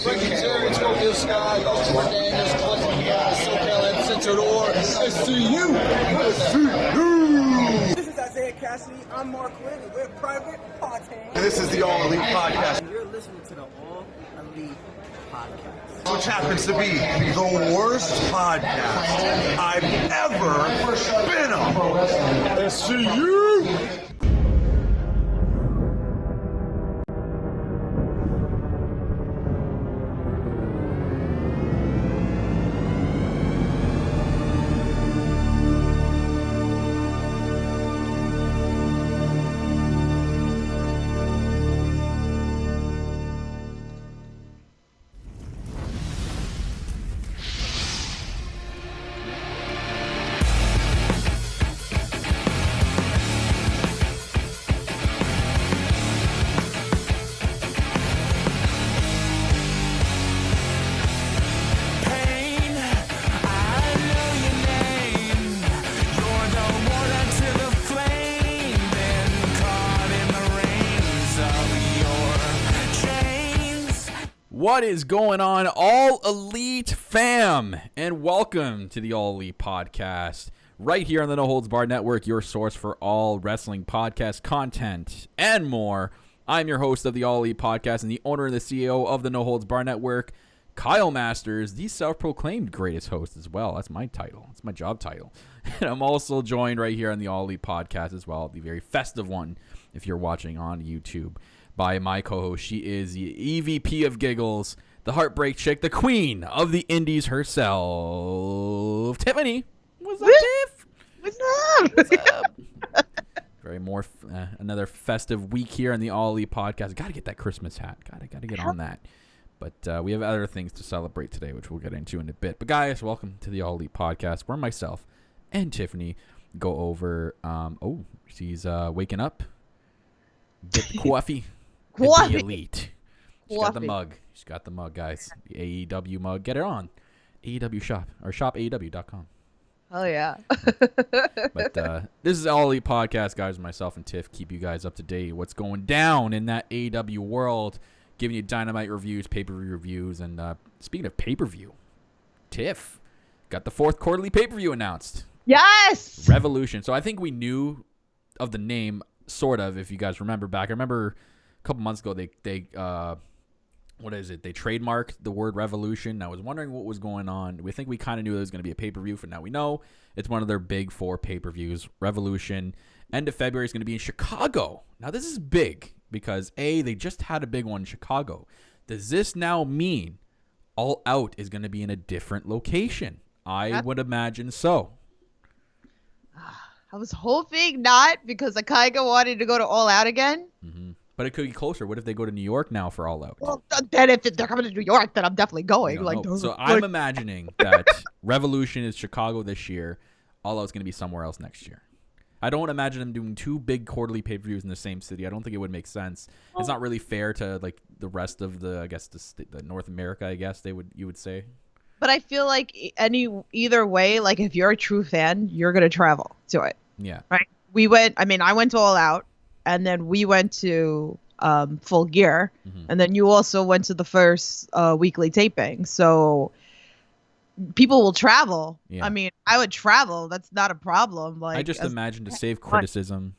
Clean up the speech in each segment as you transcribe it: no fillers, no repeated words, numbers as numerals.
Frankie Terry, Scorpio Sky, Baltimore Daniels, Collective Gas, SoCal, Epicenter Or, SCU. This is Isaiah Cassidy. I'm Mark Lynn, and we're Private Podcast. And this is the All Elite Podcast, And you're listening to the All Elite Podcast, which happens to be the worst podcast I've ever been on. SCU. What is going on, All Elite fam? And welcome to the All Elite Podcast, right here on the No Holds Barred Network, your source for all wrestling podcast content and more. I'm your host of the All Elite Podcast and the owner and the CEO of the No Holds Barred Network, Kyle Masters, the self-proclaimed greatest host as well. That's my title. That's my job title. And I'm also joined right here on the All Elite Podcast as well, the very festive one, if you're watching on YouTube, by my co-host. She is the EVP of Giggles, the Heartbreak Chick, the queen of the indies herself, Tiffany. What's up, Tiff? What's up? What's up? Very more another festive week here on the All Elite Podcast. Got to get that Christmas hat. Got to get on that. But we have other things to celebrate today, which we'll get into in a bit. But guys, welcome to the All Elite Podcast, where myself and Tiffany go over. She's waking up. Get the coffee. Coffee. The Elite. She's got the mug. She's got the mug, guys. The AEW mug. Get it on. AEW shop or shopaew.com. Oh, yeah. But this is All Elite Podcast, guys. Myself and Tiff keep you guys up to date. What's going down in that AEW world? Giving you Dynamite reviews, pay-per-view reviews. And speaking of pay-per-view, Tiff got the 4th quarterly pay-per-view announced. Yes! Revolution. So I think we knew of the name, sort of, if you guys remember back. I remember a couple months ago, they what is it? They trademarked the word Revolution. I was wondering what was going on. We think we kind of knew it was going to be a pay-per-view. For now, we know it's one of their big 4 pay-per-views. Revolution, end of February, is going to be in Chicago. Now, this is big because, A, they just had a big one in Chicago. Does this now mean All Out is going to be in a different location? I would imagine so. I was hoping not, because I kind of wanted to go to All Out again. Mm-hmm. But it could be closer. What if they go to New York now for All Out? Well, then if they're coming to New York, then I'm definitely going. So I'm imagining that Revolution is Chicago this year. All Out's going to be somewhere else next year. I don't imagine them doing 2 big quarterly pay-per-views in the same city. I don't think it would make sense. It's not really fair to like the rest of the, I guess, the North America, I guess you would say. But I feel like either way, like if you're a true fan, you're going to travel to it. Yeah. Right? I went to All Out, and then we went to Full Gear, and then you also went to the first weekly taping. So people will travel. Yeah. I mean, I would travel. That's not a problem. Like, I just imagine to save criticism,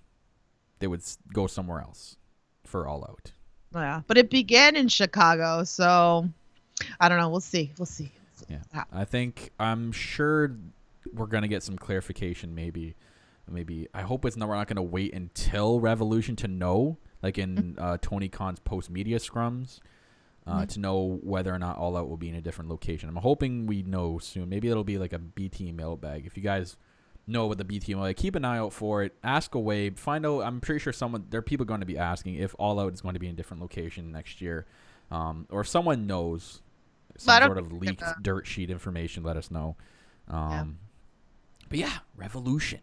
they would go somewhere else for All Out. Yeah, but it began in Chicago, so I don't know. We'll see. Yeah, I'm sure we're gonna get some clarification. Maybe I hope we're not gonna wait until Revolution to know, like in Tony Khan's post media scrums, to know whether or not All Out will be in a different location. I'm hoping we know soon. Maybe it'll be like a BT mailbag. If you guys know what the BT mailbag, keep an eye out for it. Ask away. Find out. I'm pretty sure there are people going to be asking if All Out is going to be in a different location next year, or if someone knows some sort of leaked dirt sheet information. Let us know. But yeah, Revolution.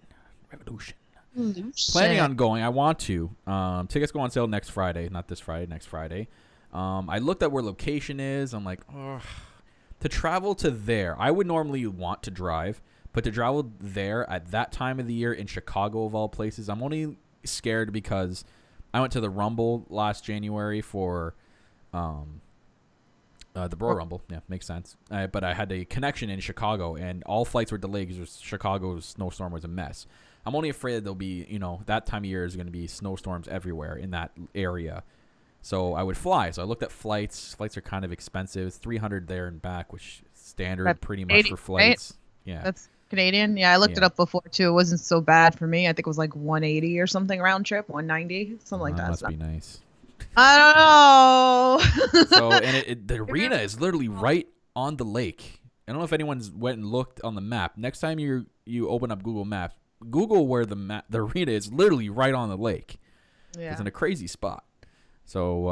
Planning on going. I want to. Tickets go on sale next Friday. Not this Friday. Next Friday. I looked at where location is. I'm like, to travel to there, I would normally want to drive, but to travel there at that time of the year in Chicago of all places, I'm only scared because I went to the Rumble last January for The Royal Rumble, yeah, makes sense. But I had a connection in Chicago, and all flights were delayed because Chicago's snowstorm was a mess. I'm only afraid that there'll be, that time of year is going to be snowstorms everywhere in that area. So I would fly. So I looked at flights. Flights are kind of expensive. It's $300 there and back, which is standard That's pretty much for flights. Right? Yeah. That's Canadian. Yeah, I looked it up before too. It wasn't so bad for me. I think it was like 180 or something round trip, 190, something like that. Must be nice. I don't know. So and the arena is literally right on the lake. I don't know if anyone's went and looked on the map. Next time you open up Google Maps, Google where the arena is literally right on the lake. Yeah. It's in a crazy spot. So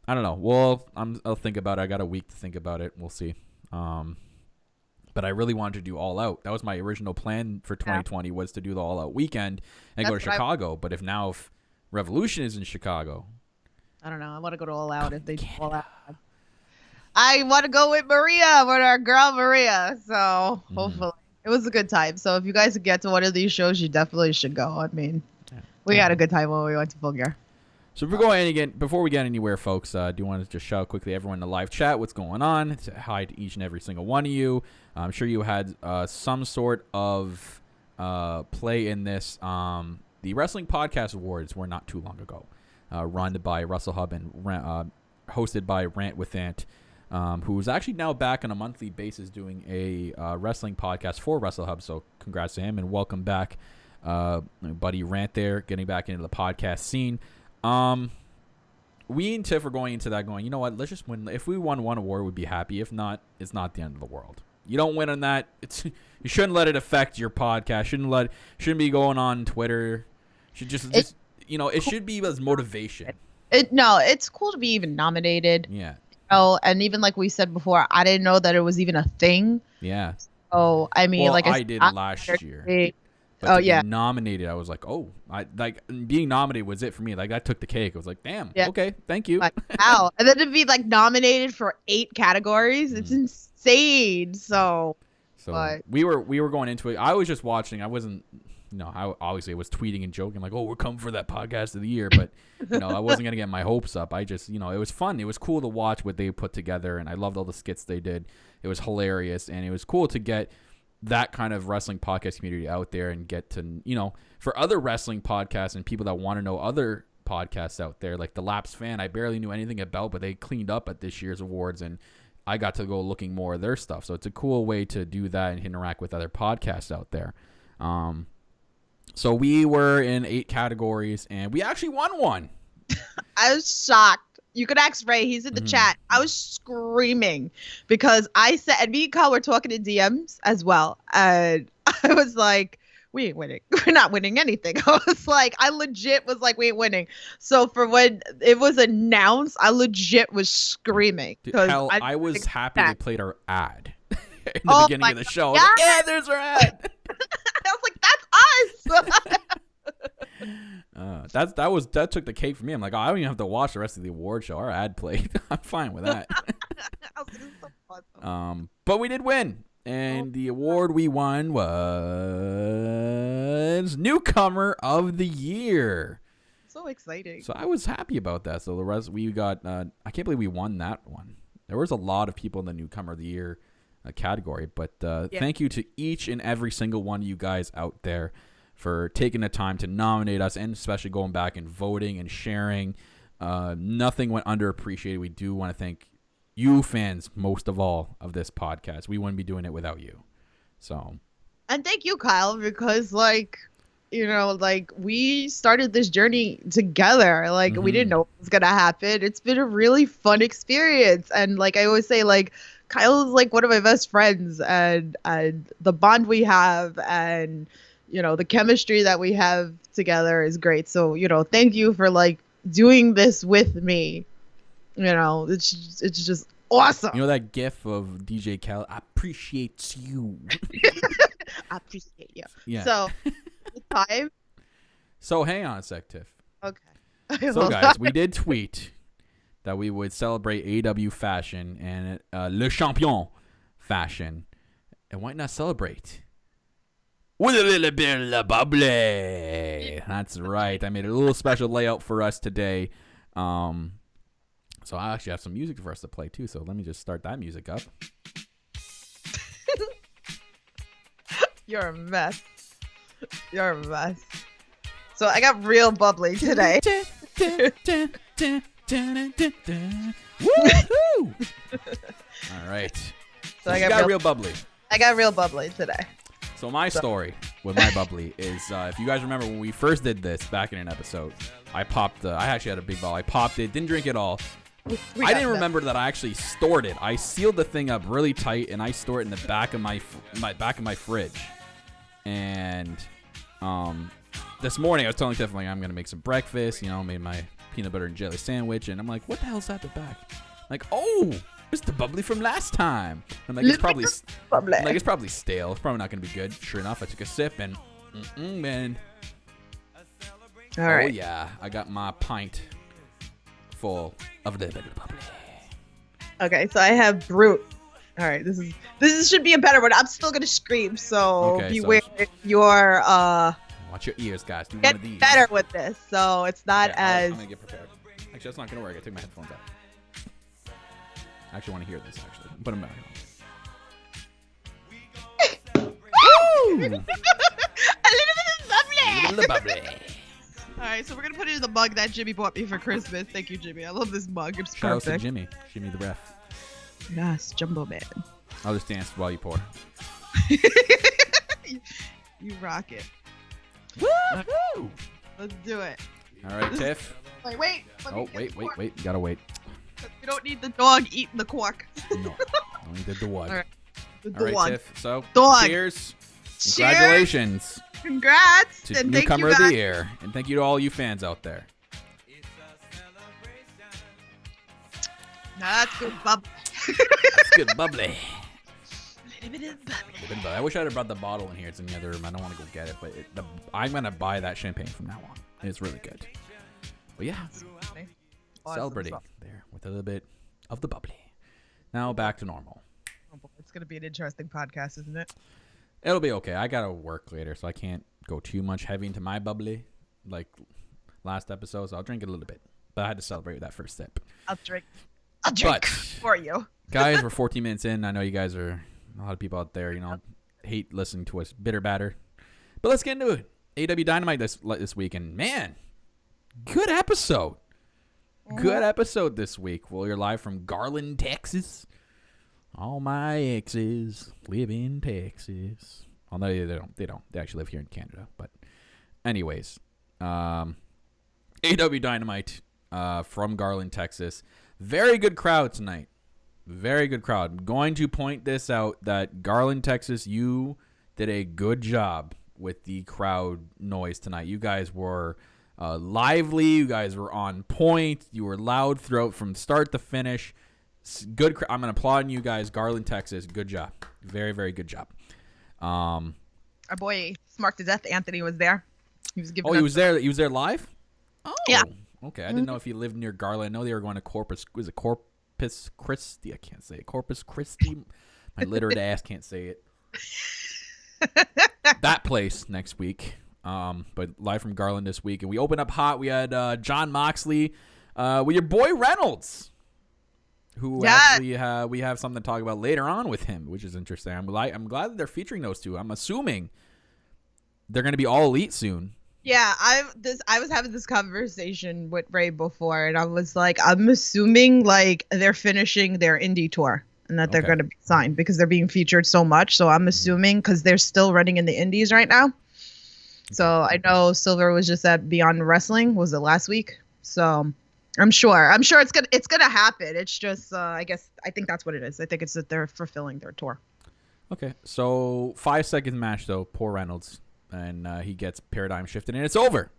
I don't know. Well, I'll think about it. I got a week to think about it. We'll see. But I really wanted to do All Out. That was my original plan for 2020 was to do the All Out weekend and go to Chicago. But if Revolution is in Chicago, I don't know. I want to go to All Out if they do All Out. I want to go with Maria, with our girl Maria. So hopefully it was a good time. So if you guys get to one of these shows, you definitely should go. I mean, we had a good time when we went to Full Gear. So before we get anywhere, folks, I do want to just shout quickly everyone in the live chat what's going on. Hi to each and every single one of you. I'm sure you had some sort of play in this. The Wrestling Podcast Awards were not too long ago, run by Russell Hub and hosted by Rant with Ant, who's actually now back on a monthly basis doing a wrestling podcast for Russell Hub. So congrats to him and welcome back, buddy Rant there, getting back into the podcast scene. We and Tiff are going into that going, you know what, let's just win. If we won one award, we'd be happy. If not, it's not the end of the world. You don't win on that. You shouldn't let it affect your podcast. Shouldn't be going on Twitter. Should just it should be as motivation. It's cool to be even nominated. Yeah. Oh, and even like we said before, I didn't know that it was even a thing. Yeah. Oh, I mean, well, I did last year. But to be nominated, I was like, oh, being nominated was it for me. Like, I took the cake. I was like, damn, okay, thank you. Like, wow. And then to be like nominated for 8 categories, it's insane. So we were going into it. I was just watching. I wasn't, I obviously was tweeting and joking like, oh, we're coming for that podcast of the year. But, I wasn't going to get my hopes up. I just, it was fun. It was cool to watch what they put together. And I loved all the skits they did. It was hilarious. And it was cool to get that kind of wrestling podcast community out there and get to, for other wrestling podcasts and people that want to know other podcasts out there, like the Lapsed Fan, I barely knew anything about, but they cleaned up at this year's awards and I got to go looking more at their stuff. So it's a cool way to do that and interact with other podcasts out there. So we were in 8 categories and we actually won one. I was shocked. You could ask Ray. He's in the chat. I was screaming because I said, and me and Kyle were talking in DMs as well. And I was like, we ain't winning. We're not winning anything. I was like, I legit was like, we ain't winning. So for when it was announced, I legit was screaming. Hell, I was happy they played our ad in the beginning of the show. Yeah. Like, yeah, there's our ad. I was like, that's us. That took the cake for me. I'm like, I don't even have to watch the rest of the award show. Our ad played. I'm fine with that. So awesome. But we did win, and the award we won was Newcomer of the Year. So exciting. So I was happy about that. So the rest we got. I can't believe we won that one. There was a lot of people in the Newcomer of the Year category, but thank you to each and every single one of you guys out there for taking the time to nominate us and especially going back and voting and sharing. Nothing went underappreciated. We do want to thank you fans most of all of this podcast. We wouldn't be doing it without you. So, and thank you, Kyle, because we started this journey together. Like we didn't know what was going to happen. It's been a really fun experience. And like I always say, like Kyle is like one of my best friends and the bond we have and the chemistry that we have together is great. So, thank you for like doing this with me. It's just awesome. That gif of DJ Khaled, I appreciate you. I appreciate you. Yeah. So, time. So hang on a sec, Tiff. Okay. So guys, we did tweet that we would celebrate AEW fashion and Le Champion fashion. And why not celebrate with a little bit of bubbly? That's right. I made a little special layout for us today. So I actually have some music for us to play too. So let me just start that music up. You're a mess. You're a mess. So I got real bubbly today. Woo-hoo! All right. So I got real bubbly. I got real bubbly today. So my story with my bubbly is, if you guys remember when we first did this back in an episode, I actually had a big ball. I popped it, didn't drink it all. I didn't remember that I actually stored it. I sealed the thing up really tight, and I stored it in the back of my fridge. And this morning I was telling Tiff, like, I'm gonna make some breakfast. You know, made my peanut butter and jelly sandwich, and I'm like, what the hell's at the back? Like, oh, it's the bubbly from last time. I'm like, it's probably stale. It's probably not gonna be good. Sure enough, I took a sip, and man. All right. Oh yeah, I got my pint full of the bubbly. Okay, so I have Brute. All right, this should be a better one. I'm still gonna scream, so Okay, beware your watch your ears, guys. Do get one of these. better with this, so it's not I'm as. gonna get prepared. Actually, that's not gonna work. I take my headphones out. I actually want to hear this. Actually, put them back on. A little bit of bubbly. All right, so we're gonna put it in the mug that Jimmy bought me for Christmas. Thank you, Jimmy. I love this mug. It's Shout out to perfect. Jimmy the ref. Yes, Jumbo Man. I'll just dance while you pour. You rock it. Woo! Let's do it. All right, Tiff. Wait. Oh, wait. You gotta wait. We don't need the dog eating the cork. No, only did the one. All right. All right, Tiff. So, Dog. cheers. Congratulations Congrats. to And Newcomer thank of you the Year. And thank you to all you fans out there. That's good, bub. That's good bubbly. I wish I had brought the bottle in here. It's in the other room. I don't want to go get it, but I'm going to buy that champagne from now on. It's really good. But yeah, celebrating there with a little bit of the bubbly. Now back to normal. It's going to be an interesting podcast, isn't it? It'll be okay. I got to work later, so I can't go too much heavy into my bubbly like last episode, so I'll drink it a little bit. But I had to celebrate with that first sip. I'll drink But, for you. guys, we're 14 minutes in. I know you guys are, a lot of people out there, hate listening to us bitter batter. But let's get into it. AEW Dynamite this week, and man, good episode. Good episode this week. Well, you're live from Garland, Texas. All my exes live in Texas. Oh, no, they don't. They actually live here in Canada. But anyways, AEW Dynamite from Garland, Texas. Very good crowd tonight. Very good crowd. I'm going to point this out that Garland, Texas, you did a good job with the crowd noise tonight. You guys were lively. You guys were on point. You were loud throughout from start to finish. Good. I'm going to applaud you guys. Garland, Texas. Good job. Very, very good job. Our boy, Smart to Death, Anthony, was there. He was giving. Oh, he was there. He was there live. Oh, yeah. Okay, I didn't know if he lived near Garland. I know they were going to Corpus. Was it Corpus Christi? I can't say it. Corpus Christi. My littered ass can't say it. That place next week. But live from Garland this week, and we opened up hot. We had John Moxley with your boy Reynolds, who actually we have something to talk about later on with him, which is interesting. I'm glad that they're featuring those two. I'm assuming they're going to be all elite soon. Yeah, I was having this conversation with Ray before, and I was like, I'm assuming like they're finishing their indie tour and that they're going to be signed because they're being featured so much. So I'm assuming because they're still running in the indies right now. So I know Silver was just at Beyond Wrestling. Was it last week? So I'm sure it's gonna happen. It's just I think that's what it is. I think it's that they're fulfilling their tour. Okay, so 5 second match though. Poor Reynolds. And he gets paradigm shifted, and it's over.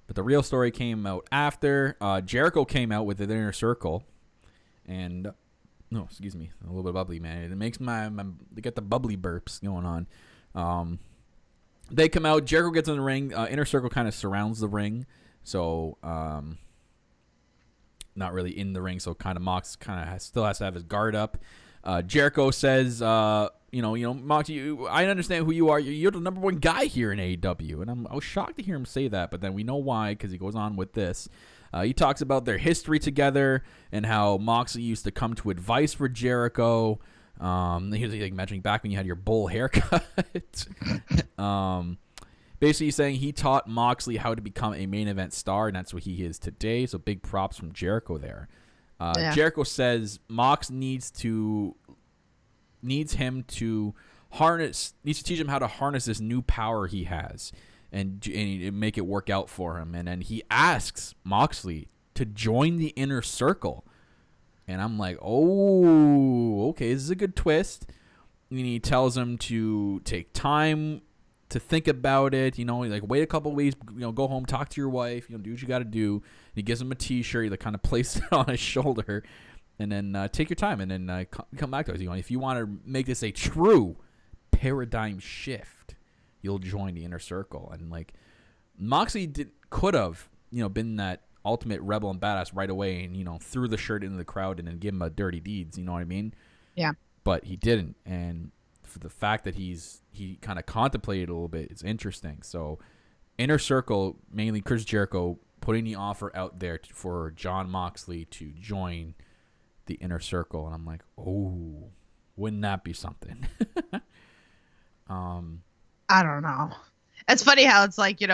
But the real story came out after. Jericho came out with the Inner Circle. And, no, excuse me, a little bit bubbly, man. It makes they get the bubbly burps going on. They come out. Jericho gets in the ring. Inner Circle kind of surrounds the ring. So, not really in the ring. So, kind of Mox still has to have his guard up. Jericho says, Mox, I understand who you are. You're the #1 guy here in AEW. And I was shocked to hear him say that, but then we know why, because he goes on with this. He talks about their history together and how Moxley used to come to advice for Jericho. He was like mentioning back when you had your bull haircut. Basically saying he taught Moxley how to become a main event star, and that's what he is today. So big props from Jericho there. Jericho says Mox needs to teach him how to harness this new power he has and make it work out for him. And then he asks Moxley to join the Inner Circle. And I'm like, oh, okay, this is a good twist. And he tells him to take time to think about it, like wait a couple weeks, go home, talk to your wife, do what you got to do. And he gives him a T-shirt, he kind of places it on his shoulder, and then take your time, and then come back to us. If you want to make this a true paradigm shift, you'll join the Inner Circle. And like Moxley could have, been that ultimate rebel and badass right away, and threw the shirt into the crowd and then give him a dirty deeds. You know what I mean? Yeah. But he didn't, and for the fact that he kind of contemplated a little bit, it's interesting. So Inner Circle, mainly Chris Jericho, putting the offer out there for Jon Moxley to join the Inner Circle, and I'm like, oh, wouldn't that be something? I don't know. It's funny how it's like, you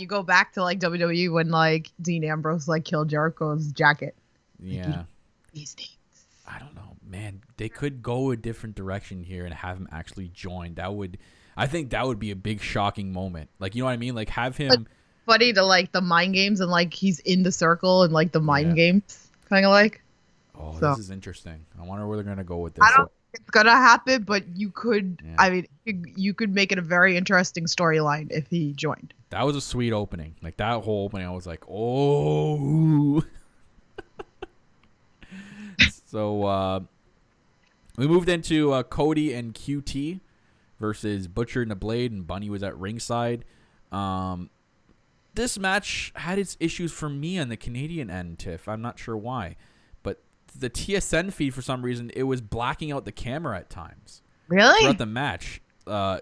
go back to like WWE when like Dean Ambrose like killed Jericho's jacket. Yeah. These things. I don't know, man. They could go a different direction here and have him actually join. I think that would be a big shocking moment. Like, you know what I mean? Like have him. But funny to like the mind games and like he's in the circle and like the mind games kind of like. Oh, so. This is interesting. I wonder where they're gonna go with this. I don't think it's gonna happen, but you could. Yeah. I mean, you could make it a very interesting storyline if he joined. That was a sweet opening. Like that whole opening, I was like, oh. So we moved into Cody and QT versus Butcher and the Blade, and Bunny was at ringside. This match had its issues for me on the Canadian end, Tiff. I'm not sure why. But the TSN feed, for some reason, it was blacking out the camera at times. Really? Throughout the match.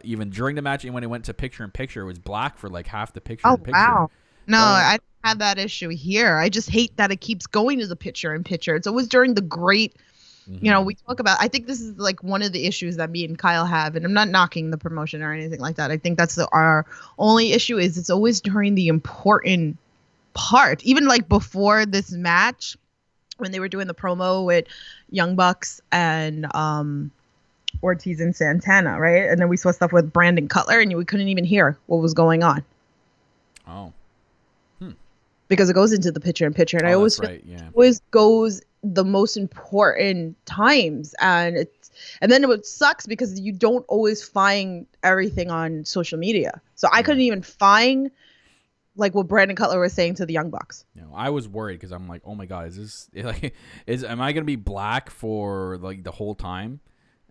Even during the match, and when it went to picture-in-picture, it was black for like half the picture-in-picture. Oh, wow. No, I had that issue here. I just hate that it keeps going to the picture-in-picture. It's always during the great, we talk about, I think this is like one of the issues that me and Kyle have, and I'm not knocking the promotion or anything like that. I think that's our only issue is it's always during the important part. Even like before this match, when they were doing the promo with Young Bucks and Ortiz and Santana, right? And then we saw stuff with Brandon Cutler, and we couldn't even hear what was going on. Oh. Because it goes into the picture-in-picture, and I always always goes the most important times, and then it sucks because you don't always find everything on social media. So I couldn't even find like what Brandon Cutler was saying to the Young Bucks. I was worried because I'm like, oh my god, am I gonna be black for like the whole time?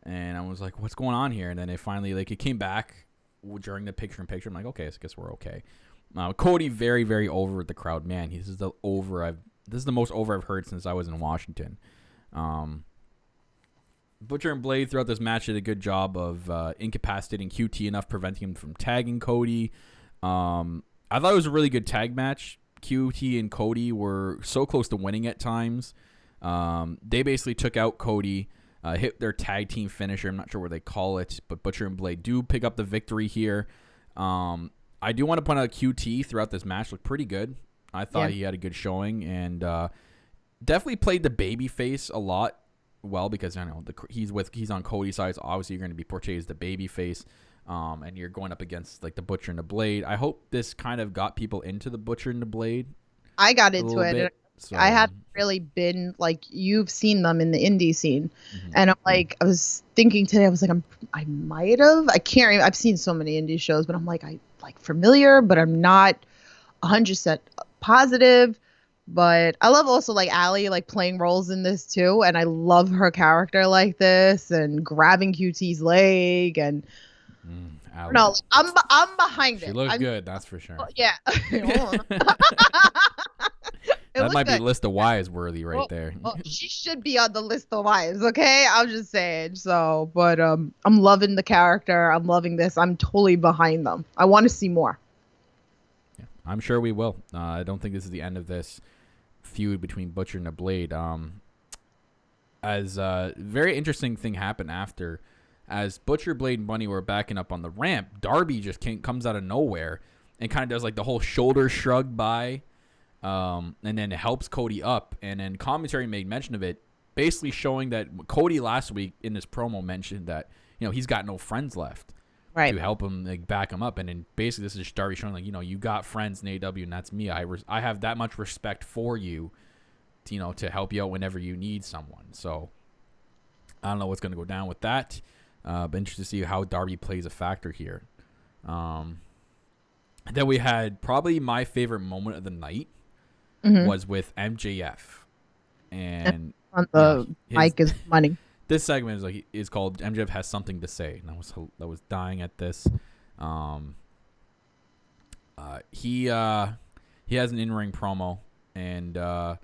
And I was like, what's going on here? And then it finally it came back during the picture-in-picture. I'm like, okay, I guess we're okay. Cody very, very over with the crowd. Man, this is the most over I've heard since I was in Washington. Butcher and Blade throughout this match did a good job of incapacitating QT enough, preventing him from tagging Cody. I thought it was a really good tag match. QT and Cody were so close to winning at times. They basically took out Cody, hit their tag team finisher. I'm not sure what they call it, but Butcher and Blade do pick up the victory here. I do want to point out QT throughout this match looked pretty good. I thought he had a good showing, and definitely played the baby face a lot well, because I know he's on Cody's side, so obviously you're going to be portrayed as the baby face, and you're going up against like the Butcher and the Blade. I hope this kind of got people into the Butcher and the Blade. I got into it. So, I haven't really been like, you've seen them in the indie scene, and I'm like, I was thinking today, I was like, I might have, I can't remember. I've seen so many indie shows, but I'm like, I like familiar, but I'm not 100% positive. But I love also like Allie like playing roles in this too, and I love her character like this and grabbing QT's leg and. No, I'm behind it. She looks good, that's for sure. Yeah. That might be list of wives worthy right there. She should be on the list of wives, okay? I'm just saying. So, but I'm loving the character. I'm loving this. I'm totally behind them. I want to see more. Yeah, I'm sure we will. I don't think this is the end of this. feud between Butcher and the Blade. As a very interesting thing happened after, as Butcher, Blade, and Bunny were backing up on the ramp, Darby just comes out of nowhere and kind of does like the whole shoulder shrug by, and then helps Cody up. And then commentary made mention of it, basically showing that Cody last week in this promo mentioned that, you know, he's got no friends left to help him, like, back him up. And then basically this is just Darby showing, like, you know, you got friends in AEW, and that's me. I have that much respect for you, to, you know, to help you out whenever you need someone. So I don't know what's going to go down with that. But interested to see how Darby plays a factor here. Then we had probably my favorite moment of the night was with MJF, and on the mic is money. This segment is called MJF has something to say, and I was dying at this. He has an in-ring promo, and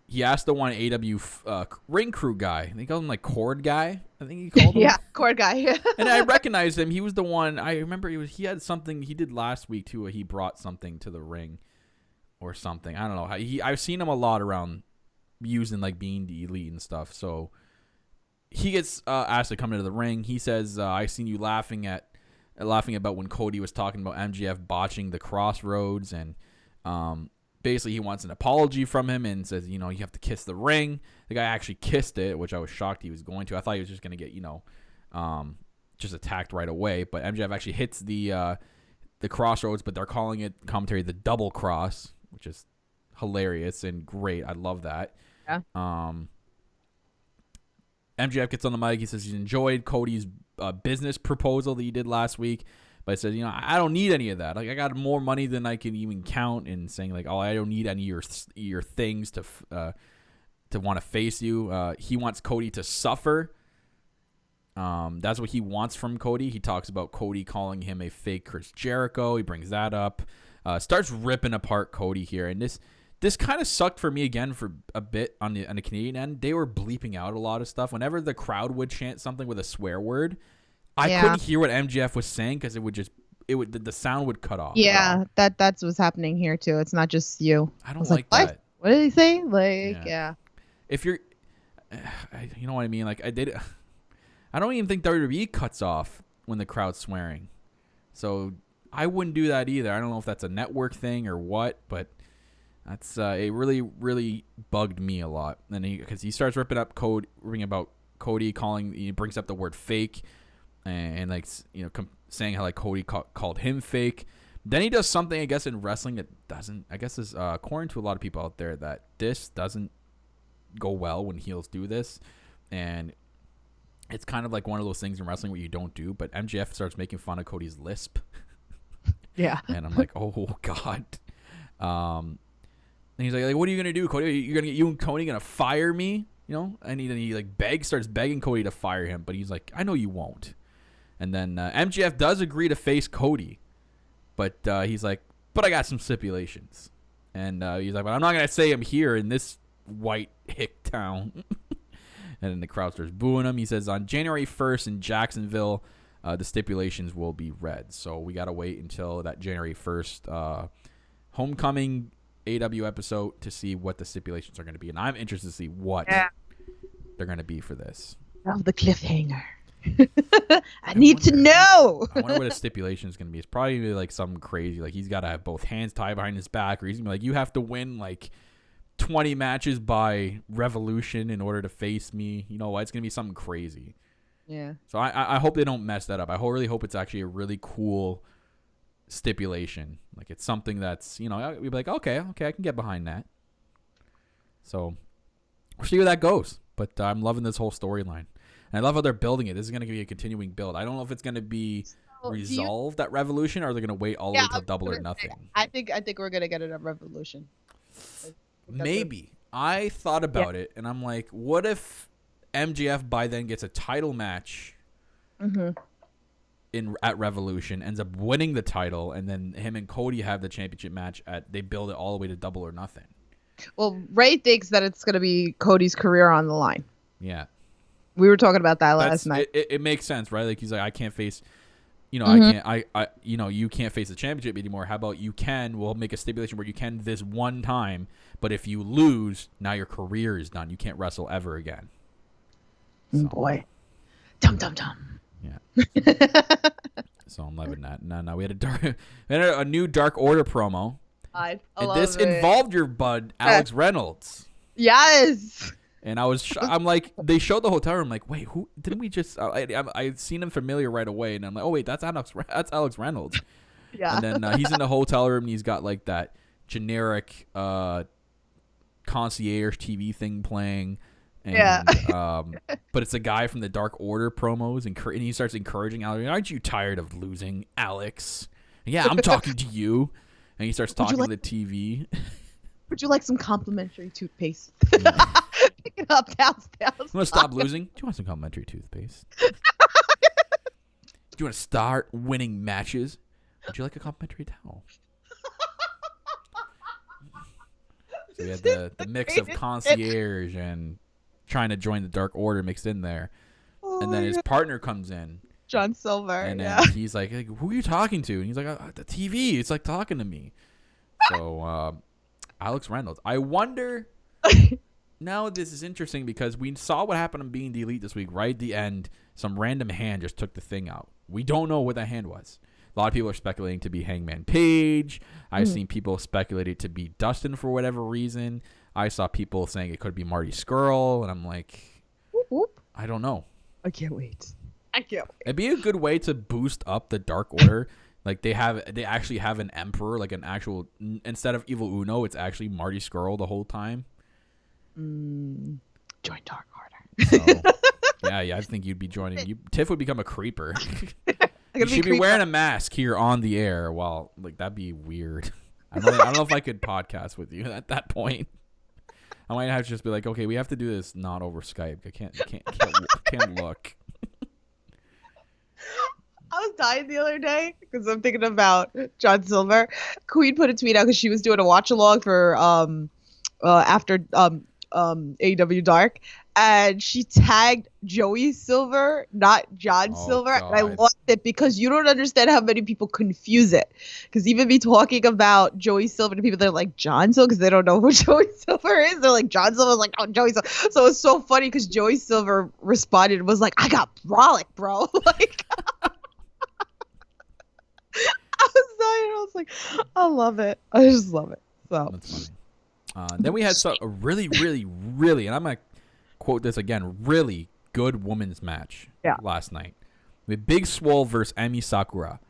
he asked the one AEW ring crew guy. They called him like Cord guy. I think he called him. Yeah, Cord guy. And I recognized him. He was the one. I remember he had something he did last week too. He brought something to the ring or something. I don't know. I've seen him a lot around using like being the elite and stuff. So he gets asked to come into the ring. He says, "I seen you laughing about when Cody was talking about MJF botching the Crossroads and." Basically, he wants an apology from him and says, you know, you have to kiss the ring. The guy actually kissed it, which I was shocked he was going to. I thought he was just going to get, you know, just attacked right away. But MJF actually hits the Crossroads, but they're calling it commentary the double cross, which is hilarious and great. I love that. Yeah. MJF gets on the mic. He says he enjoyed Cody's business proposal that he did last week. But I said, you know, I don't need any of that. Like, I got more money than I can even count. And saying like, oh, I don't need any of your things to want to face you. He wants Cody to suffer. That's what he wants from Cody. He talks about Cody calling him a fake Chris Jericho. He brings that up. Starts ripping apart Cody here, and this kind of sucked for me again for a bit on the Canadian end. They were bleeping out a lot of stuff whenever the crowd would chant something with a swear word. I couldn't hear what MJF was saying because the sound would cut off. Yeah, that's what's happening here too. It's not just you. I don't like that. What did he say? Like, yeah. If you're, you know what I mean? Like I don't even think WWE cuts off when the crowd's swearing, so I wouldn't do that either. I don't know if that's a network thing or what, but that's it really really bugged me a lot. And because he starts ripping about Cody, he brings up the word fake. And like, you know, saying how like Cody called him fake. Then he does something, I guess, in wrestling that doesn't, I guess, is according to a lot of people out there, that this doesn't go well when heels do this. And it's kind of like one of those things in wrestling where you don't do. But MJF starts making fun of Cody's lisp. Yeah. And I'm like, oh God. And he's like, what are you gonna do, Cody? You and Cody gonna fire me? You know? And he like starts begging Cody to fire him, but he's like, I know you won't. And then MJF does agree to face Cody, but he's like, but I got some stipulations. And he's like, but I'm not going to say I'm here in this white hick town. And then the crowd starts booing him. He says on January 1st in Jacksonville, the stipulations will be read. So we got to wait until that January 1st homecoming AEW episode to see what the stipulations are going to be. And I'm interested to see what they're going to be for this. Oh, the cliffhanger. I need to know. I wonder what a stipulation is going to be. It's probably gonna be like something crazy. Like he's got to have both hands tied behind his back, or he's going to be like, you have to win like 20 matches by Revolution in order to face me. You know what? It's going to be something crazy. Yeah. So I hope they don't mess that up. I really hope it's actually a really cool stipulation. Like it's something that's, you know, we'd be like, okay, I can get behind that. So we'll see where that goes. But I'm loving this whole storyline. And I love how they're building it. This is going to be a continuing build. I don't know if it's going to be resolved at Revolution, or are they going to wait all the way till Double or Nothing? I think we're going to get it at Revolution. Maybe. I thought about it, and I'm like, what if MJF by then gets a title match at Revolution, ends up winning the title, and then him and Cody have the championship match they build it all the way to Double or Nothing. Well, Ray thinks that it's going to be Cody's career on the line. Yeah. We were talking about that last night. It makes sense, right? Like he's like, I can't face you know, I can't, you know, you can't face the championship anymore. How about we'll make a stipulation where you can this one time, but if you lose, now your career is done. You can't wrestle ever again. So, Boy. Dum, dum, dum. Yeah. So I'm loving that. No, we had a new Dark Order promo. I and love this it. involved your bud, Alex Reynolds. Yes. And I'm like, they showed the hotel room. I'm like, wait, who didn't we just? I seen him familiar right away, and I'm like, oh wait, that's Alex Reynolds. Yeah. And then he's in the hotel room, and he's got like that generic concierge TV thing playing. And, Yeah. But it's a guy from the Dark Order promos, and he starts encouraging Alex. Aren't you tired of losing, Alex? Yeah, I'm talking to you. And he starts talking to the TV. Would you like some complimentary toothpaste? Yeah. Pick it up downstairs. You want to stop losing? Do you want some complimentary toothpaste? Do you want to start winning matches? Would you like a complimentary towel? So we had the mix of concierge and trying to join the Dark Order mixed in there. And then his partner comes in. John Silver. And then he's like, who are you talking to? And he's like, the TV. It's like talking to me. So Alex Reynolds. I wonder. Now this is interesting because we saw what happened on Being the Elite this week. Right at the end, some random hand just took the thing out. We don't know what that hand was. A lot of people are speculating to be Hangman Page. I've seen people speculate it to be Dustin for whatever reason. I saw people saying it could be Marty Scurll, and I'm like, Whoop, whoop. I don't know. I can't wait. It'd be a good way to boost up the Dark Order. Like they actually have an emperor, like an actual, instead of Evil Uno, it's actually Marty Scurll the whole time. Join Dark Order. So, yeah, I think you'd be joining. Tiff would become a creeper. You should be wearing a mask here on the air. While like that'd be weird. I don't know if I could podcast with you at that point. I might have to just be like, okay, we have to do this not over Skype. I can't look. I was dying the other day because I'm thinking about John Silver. Queen put a tweet out because she was doing a watch along for after AEW Dark, and she tagged Joey Silver, not John Silver. God. And I loved it because you don't understand how many people confuse it. Because even me talking about Joey Silver to people, they're like, John Silver, because they don't know who Joey Silver is. They're like, John Silver's like, oh, Joey Silver. So it's so funny because Joey Silver responded and was like, I got brolic, bro. Like, I was dying. I was like, I love it. I just love it. So that's funny. Then we had a really, really, really, and I'm going to quote this again, really good women's match last night. We had Big Swole versus Emi Sakura.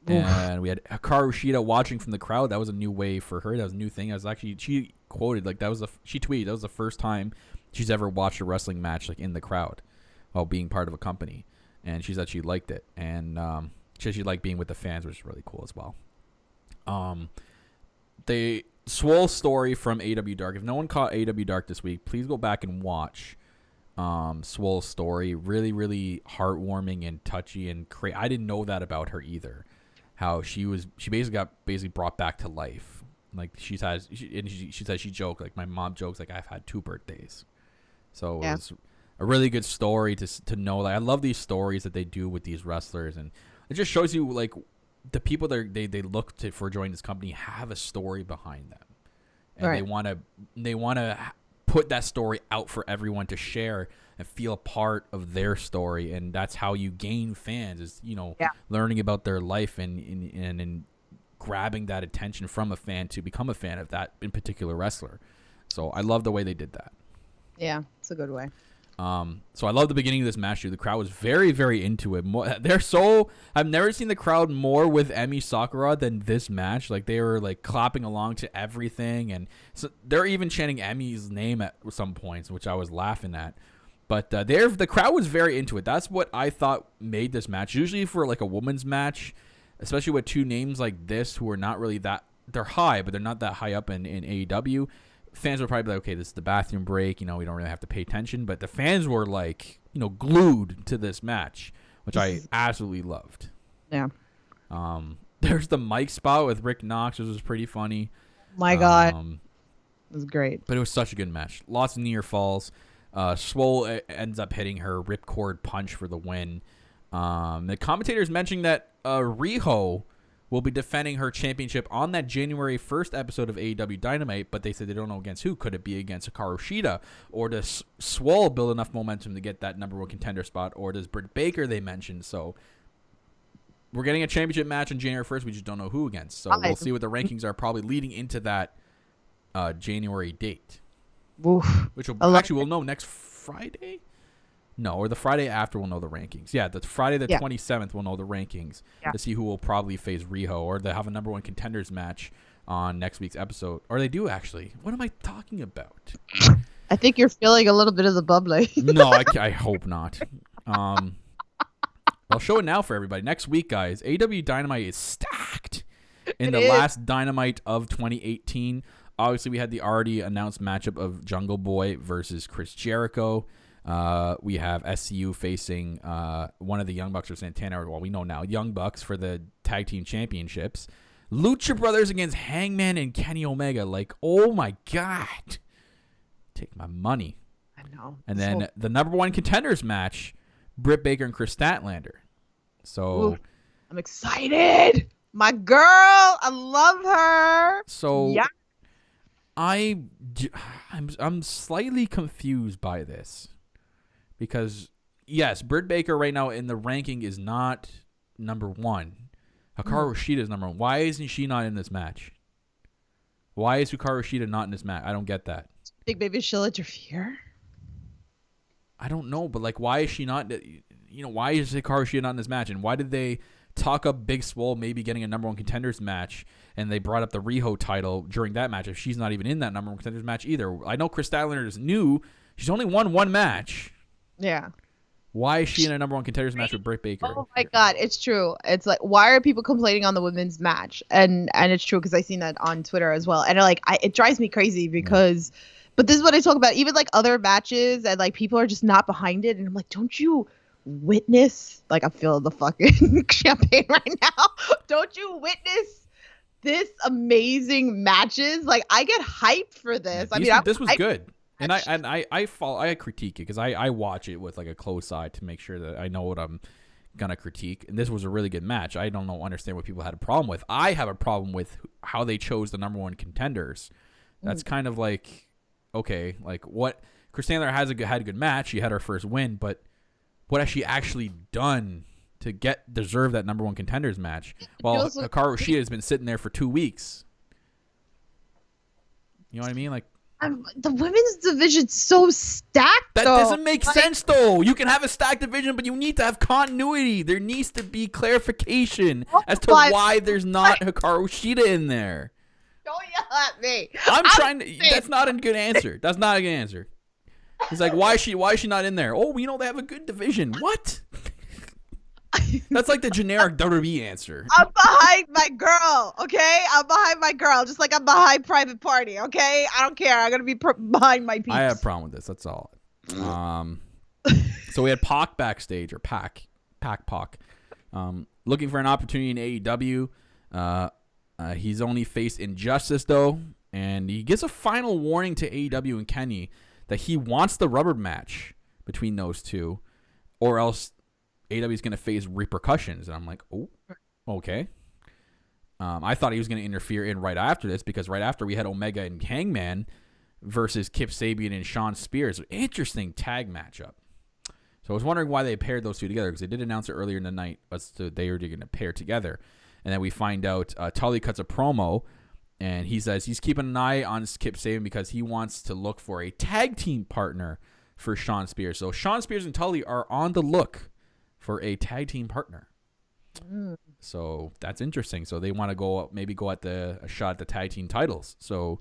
And we had Hikaru Shida watching from the crowd. That was a new way for her. That was a new thing. She quoted, like, she tweeted, that was the first time she's ever watched a wrestling match, like, in the crowd while being part of a company. And she said she liked it. And she said she liked being with the fans, which is really cool as well. The Swole story from AEW Dark. If no one caught AEW Dark this week, please go back and watch Swole's story. Really, really heartwarming and touchy and I didn't know that about her either. How she basically got brought back to life. Like she said she joked, like my mom jokes, like I've had 2 birthdays. So it was a really good story to know. Like I love these stories that they do with these wrestlers, and it just shows you like the people that they look to for joining this company have a story behind them, and they want to put that story out for everyone to share and feel a part of their story. And that's how you gain fans, is learning about their life and grabbing that attention from a fan to become a fan of that in particular wrestler. So I love the way they did that. Yeah, it's a good way. So I love the beginning of this match too. The crowd was very, very into it. I've never seen the crowd more with Emi Sakura than this match. Like they were like clapping along to everything, and so they're even chanting Emi's name at some points, which I was laughing at. But the crowd was very into it. That's what I thought made this match. Usually for like a women's match, especially with 2 names like this who are not really that, they're high, but they're not that high up in AEW. Fans were probably like, okay, this is the bathroom break. We don't really have to pay attention. But the fans were like, glued to this match, which I absolutely loved. Yeah. There's the mic spot with Rick Knox, which was pretty funny. My God. It was great. But it was such a good match. Lots of near falls. Swole ends up hitting her ripcord punch for the win. The commentators mentioning that Riho will be defending her championship on that January 1st episode of AEW Dynamite, but they said they don't know against who. Could it be against Hikaru Shida? Or does Swole build enough momentum to get that number one contender spot? Or does Britt Baker, they mentioned? So we're getting a championship match on January 1st. We just don't know who against. So we'll see what the rankings are probably leading into that January date. Oof. Which we'll know next Friday? No, or the Friday after we'll know the rankings. Yeah, the Friday the 27th we'll know the rankings to see who will probably face Riho, or they have a number one contenders match on next week's episode. Or they do, actually. What am I talking about? I think you're feeling a little bit of the bubbly. No, I hope not. I'll show it now for everybody. Next week, guys, AEW Dynamite is stacked. In the last Dynamite of 2018, obviously we had the already announced matchup of Jungle Boy versus Chris Jericho. We have SCU facing one of the Young Bucks or Santana. Well, we know now Young Bucks for the tag team championships. Lucha Brothers against Hangman and Kenny Omega. Like, oh my God, take my money. I know. And then the number one contenders match, Britt Baker and Chris Statlander. So I'm excited. My girl, I love her. So yeah, I'm slightly confused by this. Because, yes, Britt Baker right now in the ranking is not number one. Hikaru Shida is number one. Why isn't she not in this match? Why is Hikaru Shida not in this match? I don't get that. Big baby, she'll interfere. I don't know, but, like, why is she not... why is Hikaru Shida not in this match? And why did they talk up Big Swole maybe getting a number one contenders match, and they brought up the Riho title during that match if she's not even in that number one contenders match either? I know Chris Statlander is new. She's only won one match. Yeah. Why is she in a number one contenders match with Britt Baker? Oh my God, it's true. It's like, why are people complaining on the women's match? And it's true because I seen that on Twitter as well. And it drives me crazy because, but this is what I talk about. Even like other matches and like people are just not behind it. And I'm like, don't you witness? Like I'm feeling the fucking champagne right now. Don't you witness this amazing matches? Like I get hyped for this. This was good. And I critique it because I watch it with like a close eye to make sure that I know what I'm gonna critique. And this was a really good match. I don't understand what people had a problem with. I have a problem with how they chose the number one contenders. That's kind of like, okay, like what Chris Taylor had a good match. She had her first win, but what has she actually done to deserve that number one contenders match? Well, Hikaru Shida has been sitting there for 2 weeks. You know what I mean? Like. The women's division's so stacked. That doesn't make sense, though. You can have a stacked division, but you need to have continuity. There needs to be clarification as to why there's not Hikaru Shida in there. Don't yell at me. I'm trying to. That's not a good answer. That's not a good answer. He's like, why is she not in there? Oh, they have a good division. What? That's like the generic WWE answer. I'm behind my girl, okay? I'm behind my girl, just like I'm behind Private Party, okay? I don't care. I'm gonna be behind my peeps. I have a problem with this. That's all. So we had Pac backstage, or Pac, looking for an opportunity in AEW. He's only faced Injustice though, and he gives a final warning to AEW and Kenny that he wants the rubber match between those two, or else AEW is going to face repercussions. And I'm like, oh, okay. I thought he was going to interfere in right after this, because right after we had Omega and Hangman versus Kip Sabian and Shawn Spears. Interesting tag matchup. So I was wondering why they paired those two together, because they did announce it earlier in the night as to they were going to pair together. And then we find out Tully cuts a promo, and he says he's keeping an eye on Kip Sabian because he wants to look for a tag team partner for Shawn Spears. So Shawn Spears and Tully are on the look for a tag team partner. So that's interesting. So they want to go at a shot at the tag team titles. So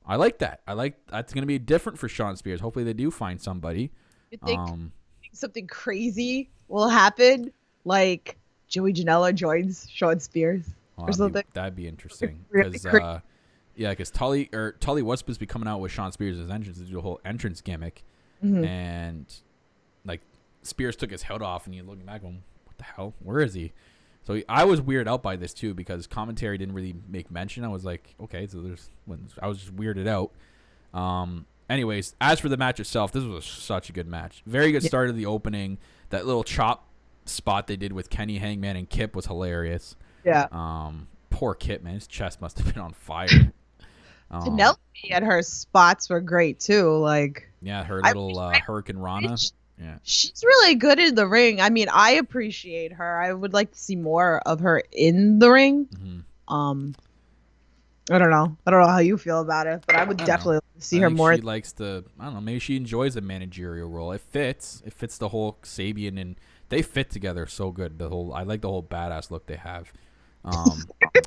I like that. That's going to be different for Shawn Spears. Hopefully they do find somebody. You think something crazy will happen? Like Joey Janela joins Shawn Spears or something? That'd be interesting. Because Tully was supposed to be coming out with Shawn Spears' entrance to do a whole entrance gimmick. Mm-hmm. And like Spears took his head off, and you're looking back going, what the hell? Where is he? So I was weirded out by this too, because commentary didn't really make mention. I was like, okay, so I was just weirded out. Anyways, as for the match itself, this was such a good match. Very good start of the opening. That little chop spot they did with Kenny, Hangman, and Kip was hilarious. Yeah. Poor Kip, man. His chest must have been on fire. Penelope and her spots were great too. Like, yeah, her little Hurricane Rana. Yeah. She's really good in the ring. I mean, I appreciate her. I would like to see more of her in the ring. Mm-hmm. I don't know how you feel about it, but I would definitely like to see her more. She likes the, I don't know, maybe she enjoys a managerial role. It fits the whole Sabian, and they fit together so good. I like the whole badass look they have. I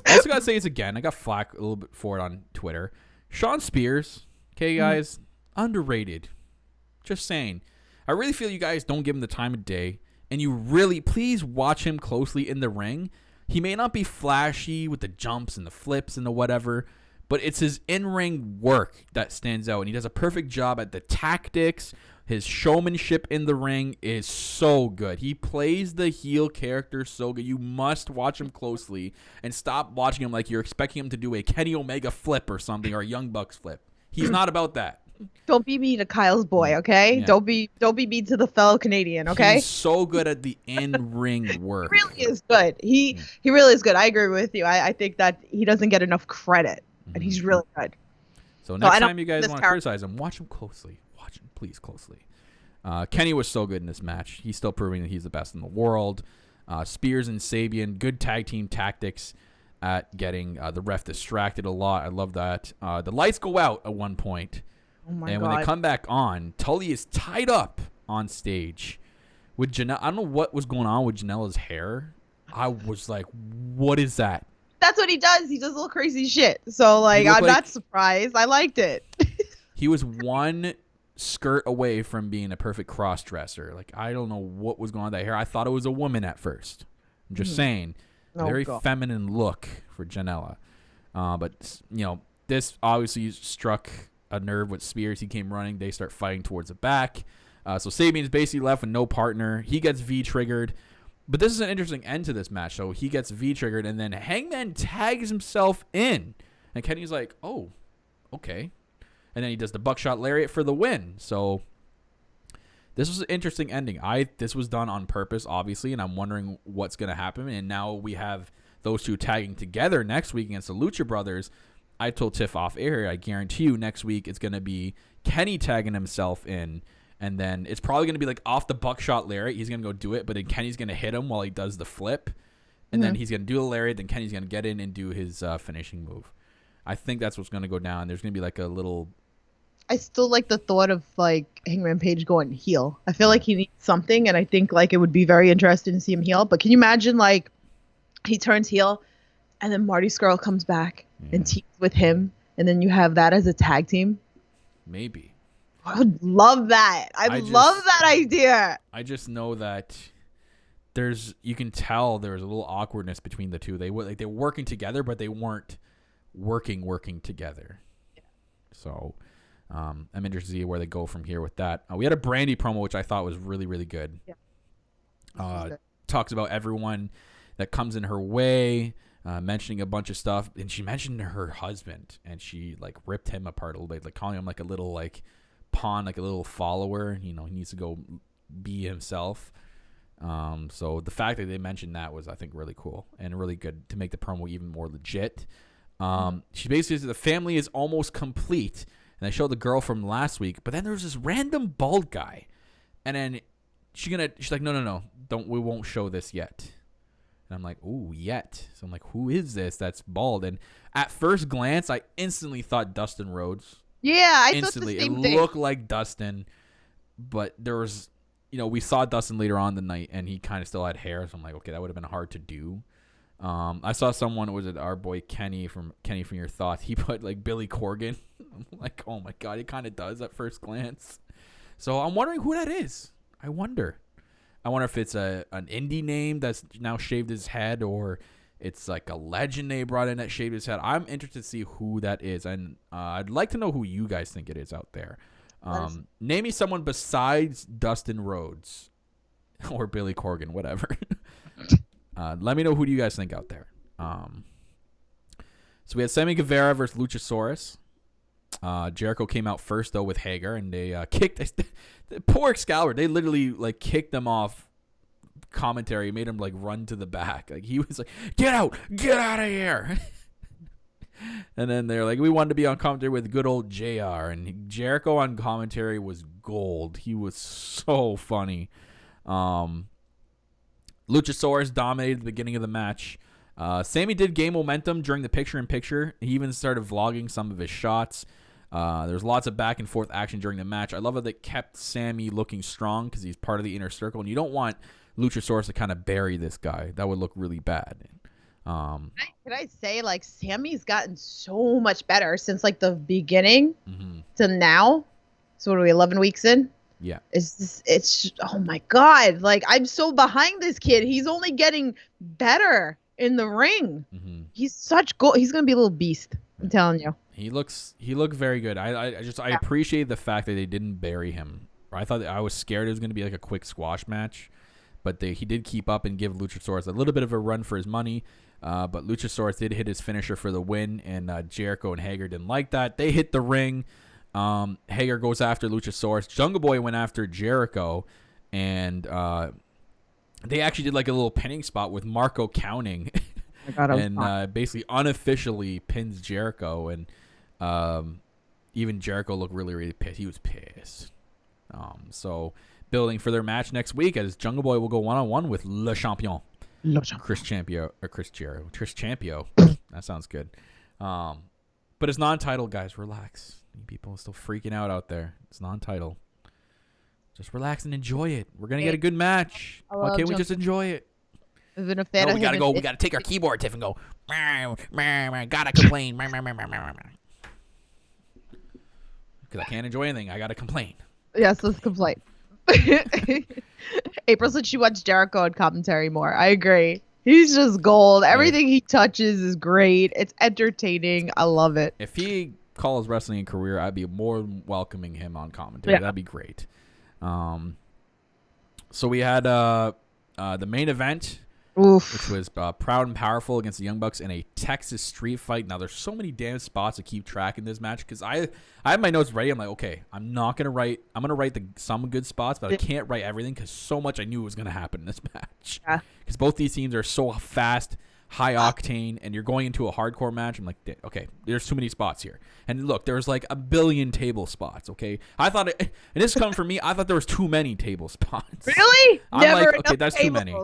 also gotta say this again. I got flack a little bit for it on Twitter. Sean Spears, okay, guys, underrated. Just saying. I really feel you guys don't give him the time of day, and you really, please watch him closely in the ring. He may not be flashy with the jumps and the flips and the whatever, but it's his in-ring work that stands out, and he does a perfect job at the tactics. His showmanship in the ring is so good. He plays the heel character so good. You must watch him closely and stop watching him like you're expecting him to do a Kenny Omega flip or something, or a Young Bucks flip. He's not about that. Don't be mean to Kyle's boy, okay? Yeah. Don't be mean to the fellow Canadian, okay? He's so good at the in-ring work. He really is good. He really is good. I agree with you. I think that he doesn't get enough credit, and he's really good. So next time you guys want to criticize him, watch him closely. Watch him, please, closely. Kenny was so good in this match. He's still proving that he's the best in the world. Spears and Sabian, good tag team tactics at getting the ref distracted a lot. I love that. The lights go out at one point. Oh my and God. when they come back on, Tully is tied up on stage with Janelle. I don't know what was going on with Janela's hair. I was like, what is that? That's what he does. He does little crazy shit. So, like, I'm not surprised. I liked it. He was one skirt away from being a perfect cross-dresser. Like, I don't know what was going on with that hair. I thought it was a woman at first. I'm just saying. Very feminine look for Janela. But, you know, this obviously struck a nerve with Spears. He came running. They start fighting towards the back. So Sabian's basically left with no partner. He gets V-triggered. But this is an interesting end to this match. So he gets V-triggered, and then Hangman tags himself in. And Kenny's like, oh, okay. And then he does the buckshot lariat for the win. So this was an interesting ending. This was done on purpose, obviously, and I'm wondering what's going to happen. And now we have those two tagging together next week against the Lucha Brothers. I told Tiff off air, I guarantee you next week it's going to be Kenny tagging himself in, and then it's probably going to be like off the buckshot lariat. He's going to go do it, but then Kenny's going to hit him while he does the flip, and then he's going to do the lariat, then Kenny's going to get in and do his finishing move. I think that's what's going to go down. There's going to be like a little... I still like the thought of, like, Hangman Page going heel. I feel like he needs something, and I think, like, it would be very interesting to see him heel. But can you imagine, like, he turns heel, and then Marty Scurll comes back and teams with him, and then you have that as a tag team? Maybe. I would love that. I love that idea. I just know that you can tell there's a little awkwardness between the two. They were working together, but they weren't working together. Yeah. So I'm interested to see where they go from here with that. We had a Brandy promo, which I thought was really, really good. Yeah. Talks about everyone that comes in her way, mentioning a bunch of stuff, and she mentioned her husband, and she like ripped him apart a little bit, like calling him like a little like pawn, like a little follower. You know, he needs to go be himself. So the fact that they mentioned that was, I think, really cool and really good to make the promo even more legit. She basically said the family is almost complete, and they showed the girl from last week, but then there's this random bald guy, and then she's like, no, we won't show this yet. And I'm like, ooh, yet. So I'm like, who is this that's bald? And at first glance, I instantly thought Dustin Rhodes. Yeah, I instantly. thought the same thing. It looked like Dustin, but there was, we saw Dustin later on in the night, and he kind of still had hair. So I'm like, okay, that would have been hard to do. I saw someone, was it our boy Kenny from Your Thoughts? He put like Billy Corgan. I'm like, oh my God, he kind of does at first glance. So I'm wondering who that is. I wonder if it's an indie name that's now shaved his head, or it's like a legend they brought in that shaved his head. I'm interested to see who that is, and I'd like to know who you guys think it is out there. Name me someone besides Dustin Rhodes or Billy Corgan, whatever. Let me know who do you guys think out there. So we had Sammy Guevara versus Luchasaurus. Jericho came out first though with Hager, and they kicked poor Excalibur. They literally like kicked them off commentary made him like run to the back. Like he was like, get out of here. And then they're like, we wanted to be on commentary with good old JR, and Jericho on commentary was gold. He was so funny. Luchasaurus dominated the beginning of the match. Sammy did gain momentum during the picture-in-picture. He even started vlogging some of his shots. There's lots of back and forth action during the match. I love how they kept Sammy looking strong because he's part of the inner circle, and you don't want Luchasaurus to kind of bury this guy. That would look really bad. Can I say, like, Sammy's gotten so much better since like the beginning to now. So what are we, 11 weeks in? Yeah. It's oh my God. Like, I'm so behind this kid. He's only getting better in the ring. He's such gold. He's going to be a little beast. I'm telling you. He looked very good. I appreciate the fact that they didn't bury him. I was scared it was going to be like a quick squash match, but he did keep up and give Luchasaurus a little bit of a run for his money. But Luchasaurus did hit his finisher for the win, and Jericho and Hager didn't like that. They hit the ring. Hager goes after Luchasaurus. Jungle Boy went after Jericho, and they actually did like a little pinning spot with Marco counting, and basically unofficially pins Jericho. And even Jericho looked really, really pissed. He was pissed. So building for their match next week, as Jungle Boy will go one-on-one with Le Champion. Chris Champio. That sounds good. But it's non-title, guys. Relax. People are still freaking out there. It's non-title. Just relax and enjoy it. We're gonna get a good match. Why can't we just enjoy it? I've been a fan of we gotta him go. We gotta take our keyboard, Tiff, and go. Gotta complain. Because I can't enjoy anything. I gotta complain. Yes, let's complain. April said she wants Jericho on commentary more. I agree. He's just gold. Everything he touches is great. It's entertaining. I love it. If he calls wrestling a career, I'd be more than welcoming him on commentary. That'd be great. So we had the main event, which was Proud and Powerful against the Young Bucks in a Texas street fight. Now, there's so many damn spots to keep track in this match because I have my notes ready. I'm like, okay, I'm going to write some good spots, but I can't write everything because so much I knew was going to happen in this match. Because both these teams are so fast, high octane, and you're going into a hardcore match. I'm like, okay, there's too many spots here. And look, there's like a billion table spops, okay? I thought, and this is coming from me, I thought there was too many table spots. Really? I'm like, okay, that's too many.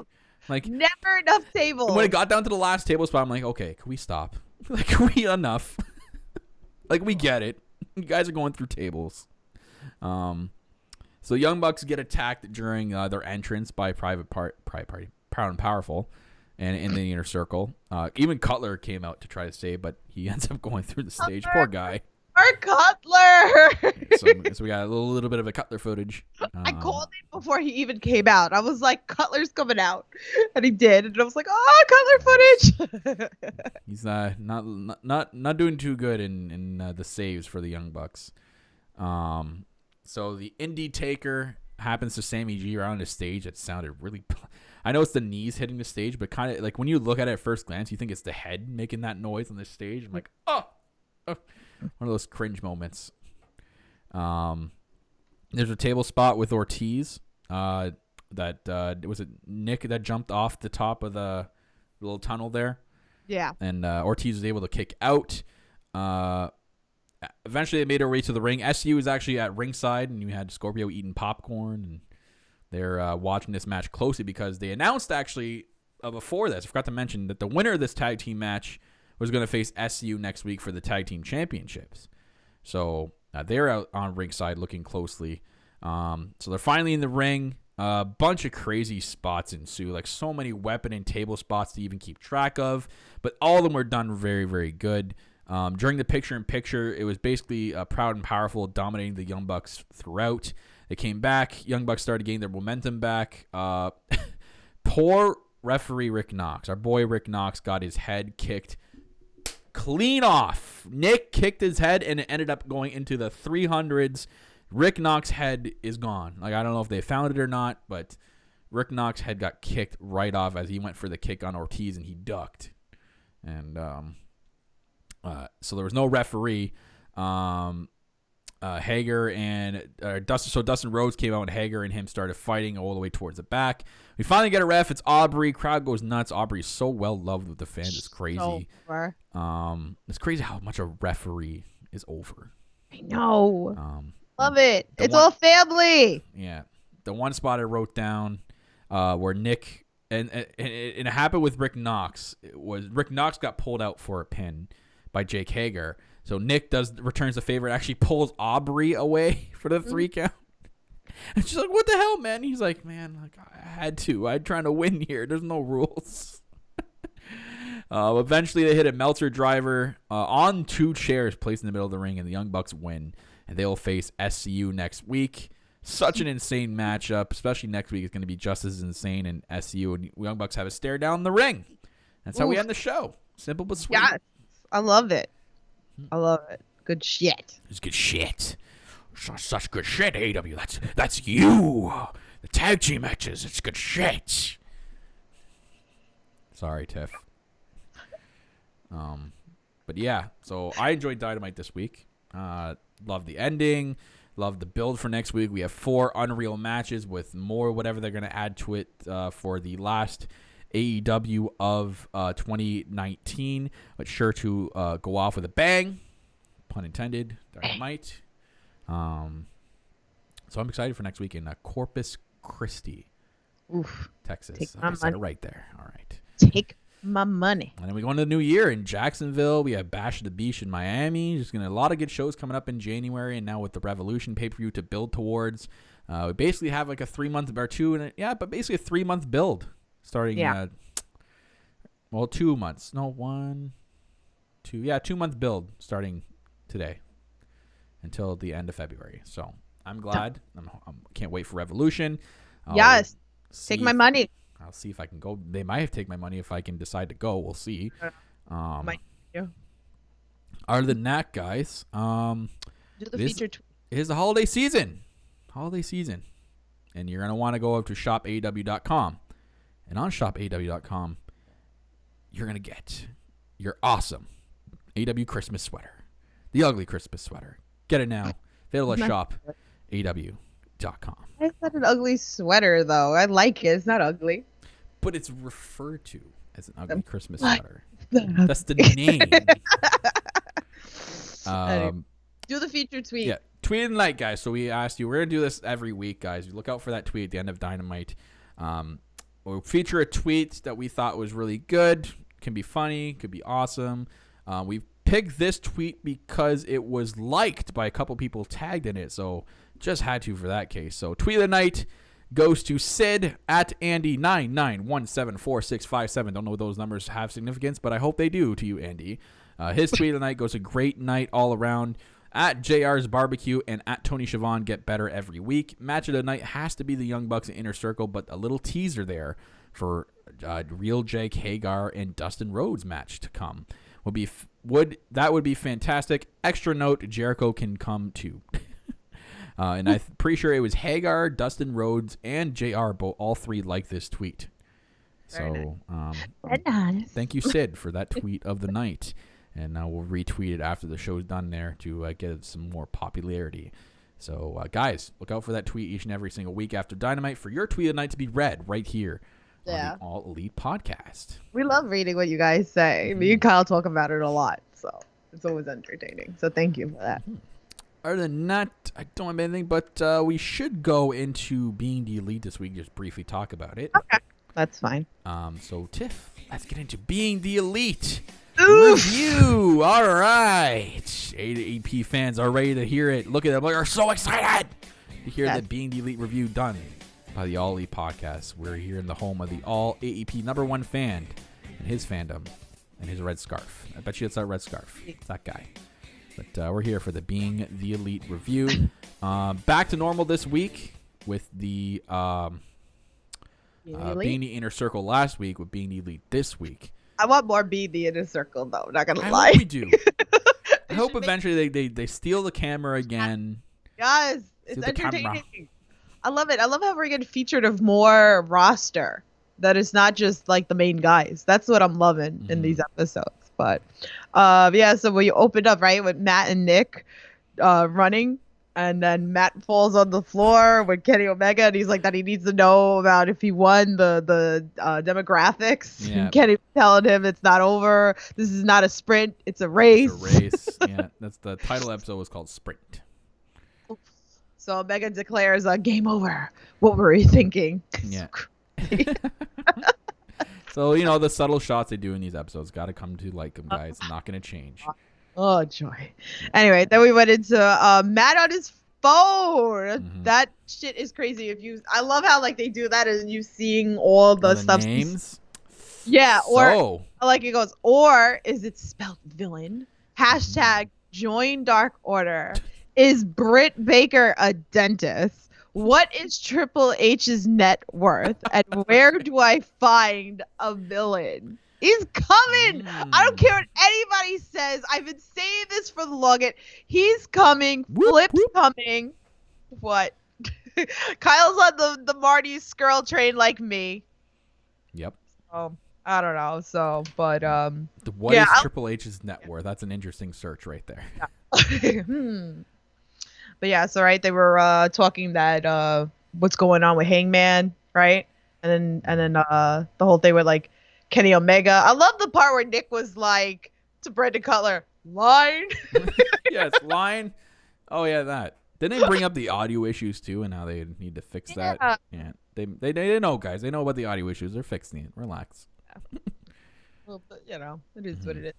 Like, never enough tables. When it got down to the last table spot, I'm like, okay, can we stop? Like, can we enough? Like, we get it. You guys are going through tables. So Young Bucks get attacked during their entrance by Proud and Powerful, and in the inner circle. Even Cutler came out to try to save, but he ends up going through the stage. Poor guy. Our Cutler. So we got a little bit of a Cutler footage. I called it before he even came out. I was like, Cutler's coming out, and he did, and I was like, oh, Cutler footage. He's not doing too good in the saves for the Young Bucks. So the Indie Taker happens to Sammy G around the stage. It sounded really. I know it's the knees hitting the stage, but kind of like when you look at it at first glance, you think it's the head making that noise on the stage. I'm like, oh. One of those cringe moments. There's a table spot with Ortiz. Was it Nick that jumped off the top of the little tunnel there? Yeah. And Ortiz was able to kick out. Eventually, they made their way to the ring. SU is actually at ringside, and you had Scorpio eating popcorn, and they're watching this match closely because they announced actually before this. I forgot to mention that the winner of this tag team match was going to face SU next week for the tag team championships. So they're out on ringside looking closely. So they're finally in the ring. A bunch of crazy spots ensue, like so many weapon and table spots to even keep track of. But all of them were done very, very good. During the picture-in-picture, it was basically Proud and Powerful dominating the Young Bucks throughout. They came back. Young Bucks started getting their momentum back. Poor referee Rick Knox. Our boy Rick Knox got his head kicked clean off. Nick kicked his head, and it ended up going into the 300s. Rick Knox's head is gone. Like, I don't know if they found it or not, but Rick Knox's head got kicked right off as he went for the kick on Ortiz, and he ducked. And so there was no referee. Hager and Dustin Rhodes came out and Hager and him started fighting all the way towards the back. We finally get a ref. It's Aubrey. Crowd goes nuts. Aubrey's so well loved with the fans. It's crazy. It's crazy how much a referee is over. I know. Love it. It's all family. Yeah. The one spot I wrote down where Nick and it happened with Rick Knox. Rick Knox got pulled out for a pin by Jake Hager. So Nick returns the favor and actually pulls Aubrey away for the 3 count. And she's like, "What the hell, man?" He's like, "Man, like I had to. I'm trying to win here. There's no rules." Eventually, they hit a Meltzer driver on 2 chairs placed in the middle of the ring, and the Young Bucks win. And they will face SCU next week. Such an insane matchup, especially next week. It's going to be just as insane, and SCU and Young Bucks have a stare down the ring. That's how we end the show. Simple but sweet. Yes, I love it. I love it. Good shit. It's good shit. Such good shit, AEW. That's you. The tag team matches. It's good shit. Sorry, Tiff. But yeah, so I enjoyed Dynamite this week. Love the ending. Love the build for next week. We have 4 Unreal matches with more whatever they're going to add to it for the last AEW of 2019. But sure to go off with a bang. Pun intended. Dynamite. So I'm excited for next week in Corpus Christi, Texas. I said it right there. All right. Take my money. And then we go into the new year in Jacksonville. We have Bash at the Beach in Miami. There's going to be a lot of good shows coming up in January, and now with the Revolution pay-per-view to build towards. We basically have like a 3-month or 2, but basically a 3-month build starting. 2 months. No, 1, 2. Yeah, 2-month build starting today until the end of February. So I'm glad. I can't wait for Revolution. Yes. Take my money. I'll see if I can go. They might have taken my money if I can decide to go. We'll see. Other than that, guys, do the feature tweet. It is the holiday season. And you're going to want to go up to shopaew.com. And on shopaew.com, you're going to get your awesome AEW Christmas sweater. The ugly Christmas sweater. Get it now. Available at shopaew.com. It's not an ugly sweater, though. I like it. It's not ugly. But it's referred to as an ugly Christmas sweater. That's the name. Do the feature tweet. Yeah, tweet of the night, guys. So we asked you. We're going to do this every week, guys. Look out for that tweet at the end of Dynamite. We'll feature a tweet that we thought was really good. Can be funny. Could be awesome. We picked this tweet because it was liked by a couple people tagged in it. So just had to for that case. So tweet of the night goes to Sid at Andy99174657. Don't know if those numbers have significance, but I hope they do to you, Andy. His tweet of the night goes a great night all around. At JR's Barbecue and at Tony Schiavone get better every week. Match of the night has to be the Young Bucks and Inner Circle, but a little teaser there for Real Jake Hagar and Dustin Rhodes match to come. Would be fantastic. Extra note: Jericho can come too. And I'm pretty sure it was Hagar, Dustin Rhodes, and JR. All 3 like this tweet. So thank you, Sid, for that tweet of the night. And we'll retweet it after the show's done there to get some more popularity. So, guys, look out for that tweet each and every single week after Dynamite for your tweet of the night to be read right here on the All Elite Podcast. We love reading what you guys say. Me and Kyle talk about it a lot, so it's always entertaining. So thank you for that. Other than that, I don't have anything, but we should go into Being the Elite this week, just briefly talk about it. Okay, that's fine. So, Tiff, let's get into Being the Elite. Review. All right. AEP fans are ready to hear it. Look at them. They're so excited to hear that Being the Elite review done by the All Elite Podcast. We're here in the home of the All AEP #1 fan and his fandom and his red scarf. I bet you it's that red scarf. It's that guy. But we're here for the Being the Elite review. Back to normal this week with the Being the Inner Circle last week with Being the Elite this week. I want more Being the Inner Circle, though. Not going to lie. I hope we do. I hope eventually they steal the camera again. Yes. It's entertaining. I love it. I love how we're getting featured of more roster that is not just like the main guys. That's what I'm loving in these episodes. But so we opened up, right, with Matt and Nick running And then Matt falls on the floor with Kenny Omega, and he's like that he needs to know about if he won the demographics. Yeah. And Kenny telling him it's not over. This is not a sprint; it's a race. It's a race. Yeah, that's the title episode was called Sprint. So Omega declares, "Game over." What were you thinking? Yeah. So the subtle shots they do in these episodes got to come to like them, guys. Not gonna change. Oh joy. Anyway, then we went into Matt on his phone. That shit is crazy. I love how like they do that and you seeing all the stuff. Names. Yeah, So. or like it goes, or is it spelled villain? Hashtag join Dark Order. Is Britt Baker a dentist? What is Triple H's net worth? And where do I find a villain? He's coming. I don't care what anybody says. I've been saying this for the longest. He's coming. Flip's coming. What? Kyle's on the Marty Skrull train like me. Yep. I don't know. So, but What is Triple H's net worth? That's an interesting search right there. Yeah. But yeah, so right, they were talking that what's going on with Hangman, right? And then the whole thing with like Kenny Omega. I love the part where Nick was like to Brendan Cutler, line. Yes, line. Oh yeah, that. Didn't they bring up the audio issues too, and how they need to fix that? Yeah, they know, guys. They know about the audio issues. They're fixing it. Relax. Well, but, it is what it is.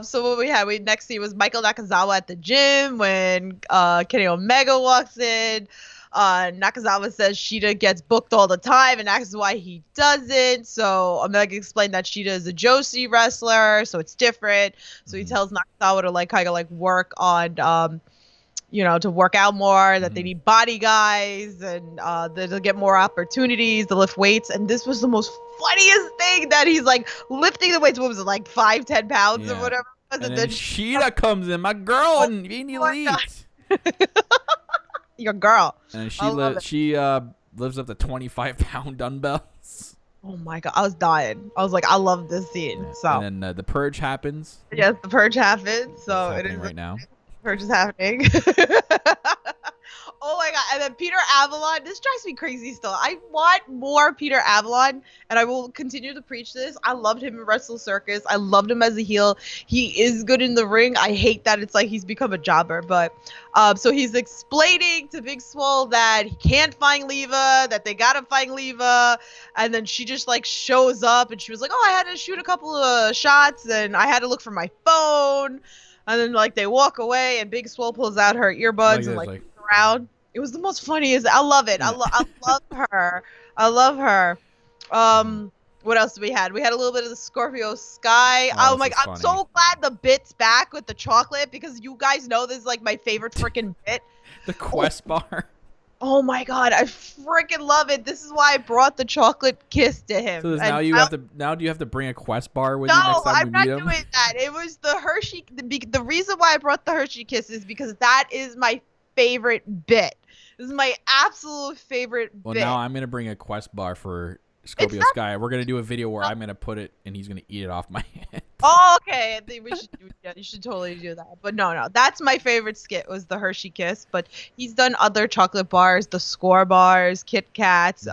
So what we had, next scene was Michael Nakazawa at the gym when Kenny Omega walks in. Nakazawa says Shida gets booked all the time and asks why he doesn't. So Omega explained that Shida is a Joshi wrestler, so it's different. So he tells Nakazawa to kind of work on to work out more, that they need body guys and they'll get more opportunities to lift weights. And this was the most funniest thing, that he's like lifting the weights. What was it, like 5-10 pounds or whatever? And then Shida comes in, my girl, and being elite. Your girl. And she lives up to 25-pound dumbbells. Oh my god, I was dying. I was like, I love this scene. Yeah. So and then the purge happens. Yes, the purge happens. So it's it is right now. Purge is happening. Oh my god! And then Peter Avalon. This drives me crazy still. I want more Peter Avalon, and I will continue to preach this. I loved him in Wrestle Circus. I loved him as a heel. He is good in the ring. I hate that it's like he's become a jobber. But so he's explaining to Big Swole that he can't find Leva, that they gotta find Leva, and then she just shows up, and she was like, "Oh, I had to shoot a couple of shots, and I had to look for my phone." And then they walk away, and Big Swole pulls out her earbuds and looks around. It was the most funniest. I love it. I love her. I love her. What else did we had? We had a little bit of the Scorpio Sky. Oh my god! I'm so glad the bit's back with the chocolate, because you guys know this is my favorite freaking bit. The Quest bar. Oh my god, I freaking love it. This is why I brought the chocolate kiss to him. So now do you have to bring a Quest bar with you next time we meet him? No, I'm not doing that. It was the Hershey. The reason why I brought the Hershey kiss is because that is my favorite bit. This is my absolute favorite bit. Well, now I'm gonna bring a Quest bar for Scorpio Sky. We're gonna do a video where I'm gonna put it and he's gonna eat it off my hand. Oh, okay. I think we should. You should totally do that. But no, that's my favorite skit, was the Hershey Kiss. But he's done other chocolate bars, the Score bars, Kit Kats.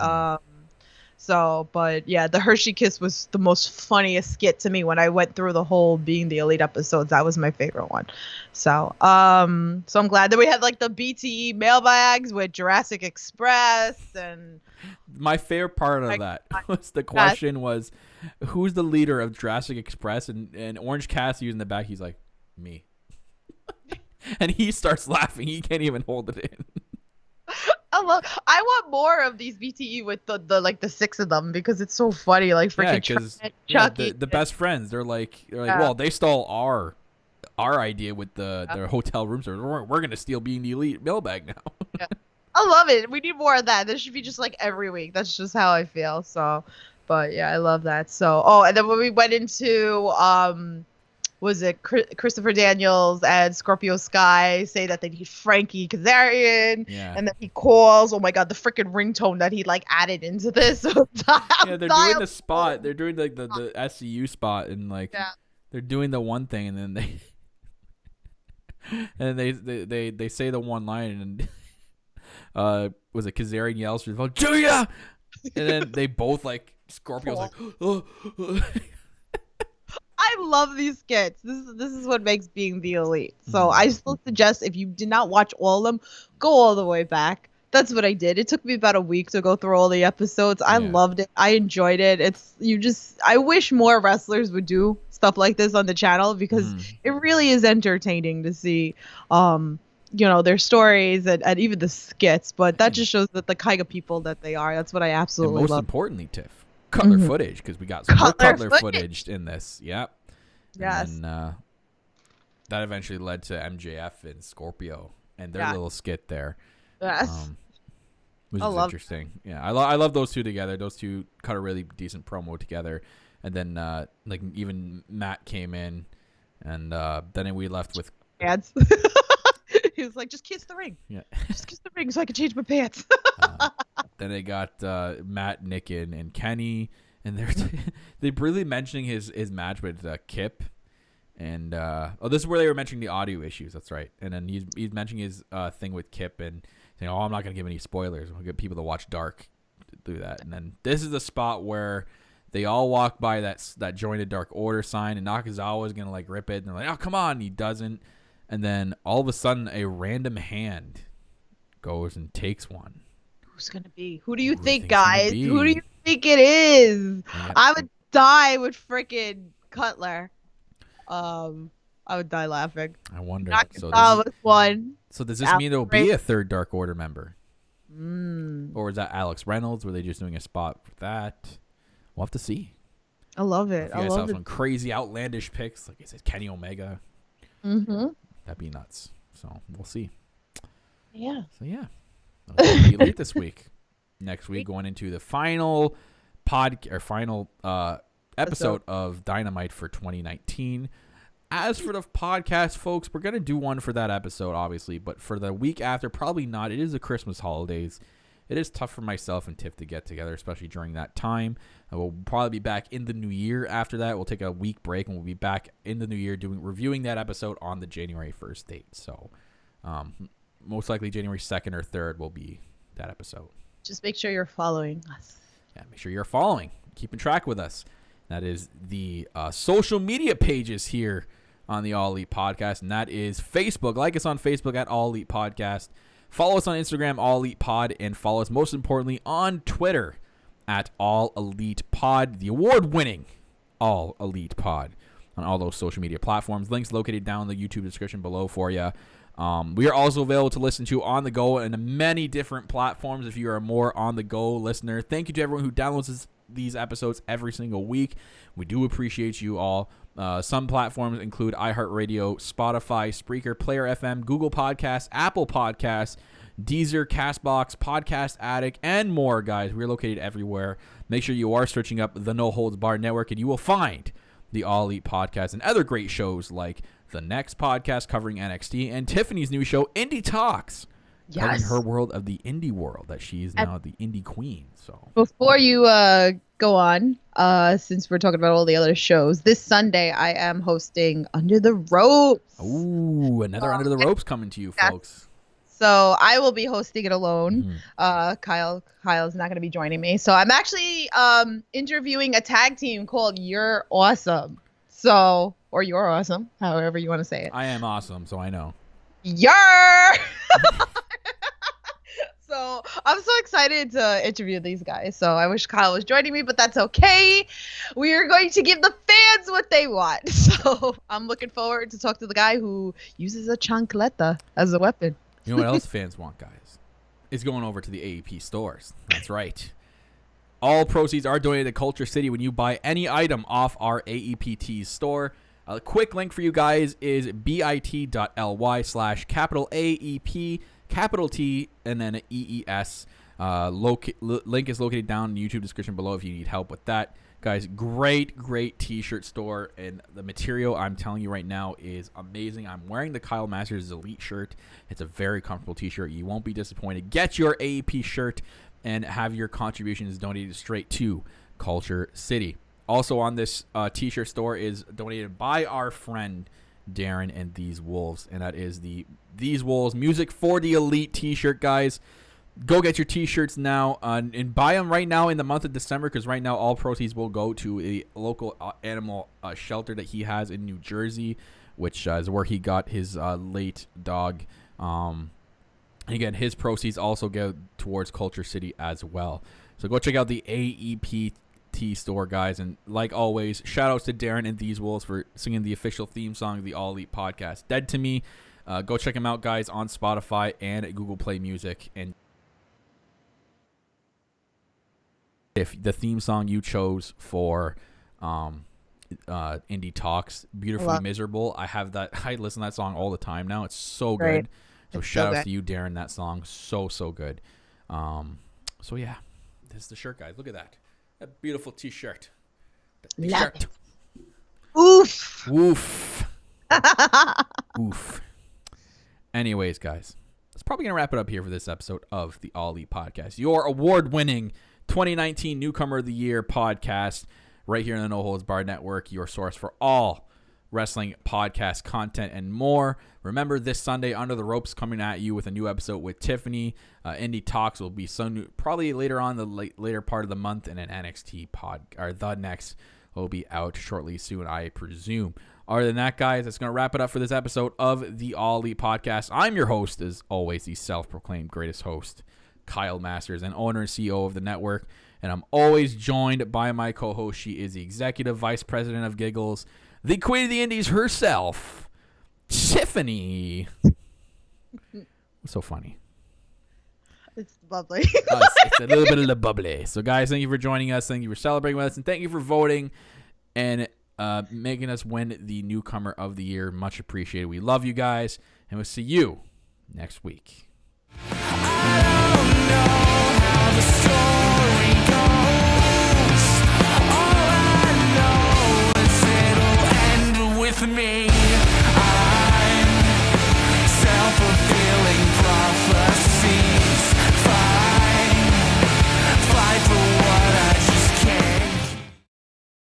But yeah, the Hershey Kiss was the most funniest skit to me when I went through the whole Being the Elite episodes. That was my favorite one. So I'm glad that we had the BTE mailbags with Jurassic Express. And my favorite part of that was the question was, who's the leader of Jurassic Express? And Orange Cassidy in the back, he's like, me. And he starts laughing. He can't even hold it in. I want more of these BTE with the 6 of them, because it's so funny. Freaking Chucky. The best friends. They're like, well, they stole our idea with their hotel rooms. We're gonna steal Being the Elite mailbag now. Yeah. I love it. We need more of that. This should be just every week. That's just how I feel. So, but yeah, I love that. So, and then when we went into was it Christopher Daniels and Scorpio Sky say that they need Frankie Kazarian, and then he calls. Oh my god, the freaking ringtone that he added into this. Yeah, they're doing the spot. They're doing the SCU spot, and they're doing the one thing, and then And they say the one line, and was it Kazarian yells through the phone, Julia, and then they both like Scorpio's like, oh. I love these skits. This is what makes being the elite. So I still suggest, if you did not watch all of them, go all the way back. That's what I did. It took me about a week to go through all the episodes. I loved it. I enjoyed it. I wish more wrestlers would do stuff like this on the channel, because it really is entertaining to see their stories and even the skits. But that just shows that the kind of people that they are. That's what I absolutely and most love. Importantly, Tiff, Cutler footage, because we got some more Cutler footage in this. Yep. Yes. And then, that eventually led to MJF and Scorpio and their little skit there. Yes. Which is interesting. Yeah, I love those two together. Those two cut a really decent promo together. And then like even Matt came in, and then we left with ads. He was like, just kiss the ring. Yeah. Just kiss the ring so I can change my pants. Then they got Matt, Nick, and Kenny, and they're really mentioning his match with Kip. And this is where they were mentioning the audio issues. That's right. And then he's mentioning his thing with Kip and saying, "Oh, I'm not gonna give any spoilers. We'll get people to watch Dark do that." And then this is the spot where they all walk by that jointed Dark Order sign, and Nakazawa is gonna like rip it, and they're like, "Oh, come on!" And he doesn't. And then all of a sudden, a random hand goes and takes one. Who's gonna be? Who do you think, guys? Who do you think it is? Yeah. I would die with freaking Cutler. I would die laughing. I wonder. One. So does this mean there'll be a third Dark Order member? Or is that Alex Reynolds? Were they just doing a spot for that? We'll have to see. I love it. If you guys have some crazy outlandish picks, like I said, Kenny Omega. That'd be nuts. So we'll see. Yeah. So yeah, that'll be late this week. Next week, going into the final episode of Dynamite for 2019. As for the podcast, folks, we're going to do one for that episode, obviously. But for the week after, probably not. It is the Christmas holidays. It is tough for myself and Tiff to get together, especially during that time. We'll probably be back in the new year after that. We'll take a week break, and we'll be back in the new year reviewing that episode on the January 1st date. So most likely January 2nd or 3rd will be that episode. Just make sure you're following us. Yeah, make sure you're following, keeping track with us. That is the social media pages here on the All Elite Podcast, and that is Facebook. Like us on Facebook at All Elite Podcast. Follow us on Instagram, All Elite Pod, and follow us, most importantly, on Twitter at All Elite Pod, the award-winning All Elite Pod on all those social media platforms. Links located down in the YouTube description below for you. We are also available to listen to on the go and many different platforms if you are a more on-the-go listener. Thank you to everyone who downloads these episodes every single week. We do appreciate you all. Some platforms include iHeartRadio, Spotify, Spreaker, Player FM, Google Podcasts, Apple Podcasts, Deezer, Castbox, Podcast Addict, and more, guys. We're located everywhere. Make sure you are searching up the No Holds Barred Network, and you will find the All Elite Podcast and other great shows like the Next Podcast covering NXT and Tiffany's new show, Indie Talks. Covering her world of the indie world, that she is now the indie queen. So before you go on, since we're talking about all the other shows, this Sunday I am hosting Under the Ropes. Ooh, another Under the Ropes coming to you, folks. So I will be hosting it alone. Kyle's not going to be joining me. So I'm actually interviewing a tag team called You're Awesome. So, or You're Awesome, however you want to say it. I am awesome, so I know. So I'm so excited to interview these guys. So I wish Kyle was joining me, but that's okay. We are going to give the fans what they want. So I'm looking forward to talk to the guy who uses a chancleta as a weapon. You know what else fans want, guys? Is going over to the AEP stores. That's right. All proceeds are donated to Culture City when you buy any item off our AEP Tees store. A quick link for you guys is bit.ly/AEP, capital T, and then EES. Link is located down in the YouTube description below if you need help with that. Guys, great t-shirt store, and the material, I'm telling you right now, is amazing. I'm wearing the Kyle Masters Elite shirt. It's a very comfortable t-shirt. You won't be disappointed. Get your AEP shirt and have your contributions donated straight to Culture City. Also on this t-shirt store is donated by our friend Darren and These Wolves, and that is the These Wolves Music for the Elite t-shirt, guys. Go get your t-shirts now and buy them right now in the month of December, because right now all proceeds will go to a local animal shelter that he has in New Jersey, which is where he got his late dog. And again, his proceeds also go towards Culture City as well. So go check out the AEP store, guys. And like always, shout outs to Darren and These Wolves for singing the official theme song of the All Elite podcast, Dead to Me. Go check him out, guys, on Spotify and Google Play Music. And if the theme song you chose for Indie Talks, Beautifully Miserable, I listen to that song all the time now. It's so good. So shout outs to you, Darren. That song, so good. So yeah, this is the shirt, guys. Look at that. That beautiful t-shirt. T-shirt. Oof. Woof. Oof. Anyways, guys, that's probably gonna wrap it up here for this episode of the All Elite Podcast, your award-winning 2019 Newcomer of the Year podcast, right here in the No Holds Barred Network, your source for all wrestling podcast content and more. Remember, this Sunday, Under the Ropes coming at you with a new episode with Tiffany. Indie Talks will be probably later on the later part of the month, and an NXT the next will be out shortly soon, I presume. Other than that, guys, that's going to wrap it up for this episode of the All Elite Podcast. I'm your host, as always, the self-proclaimed greatest host, Kyle Masters, and owner and CEO of the network. And I'm always joined by my co-host. She is the executive vice president of Giggles, the queen of the indies herself, Tiffany. So funny. It's bubbly. It's a little bit of the bubbly. So, guys, thank you for joining us. Thank you for celebrating with us. And thank you for voting and making us win the Newcomer of the Year. Much appreciated. We love you guys. And we'll see you next week. I don't know how the story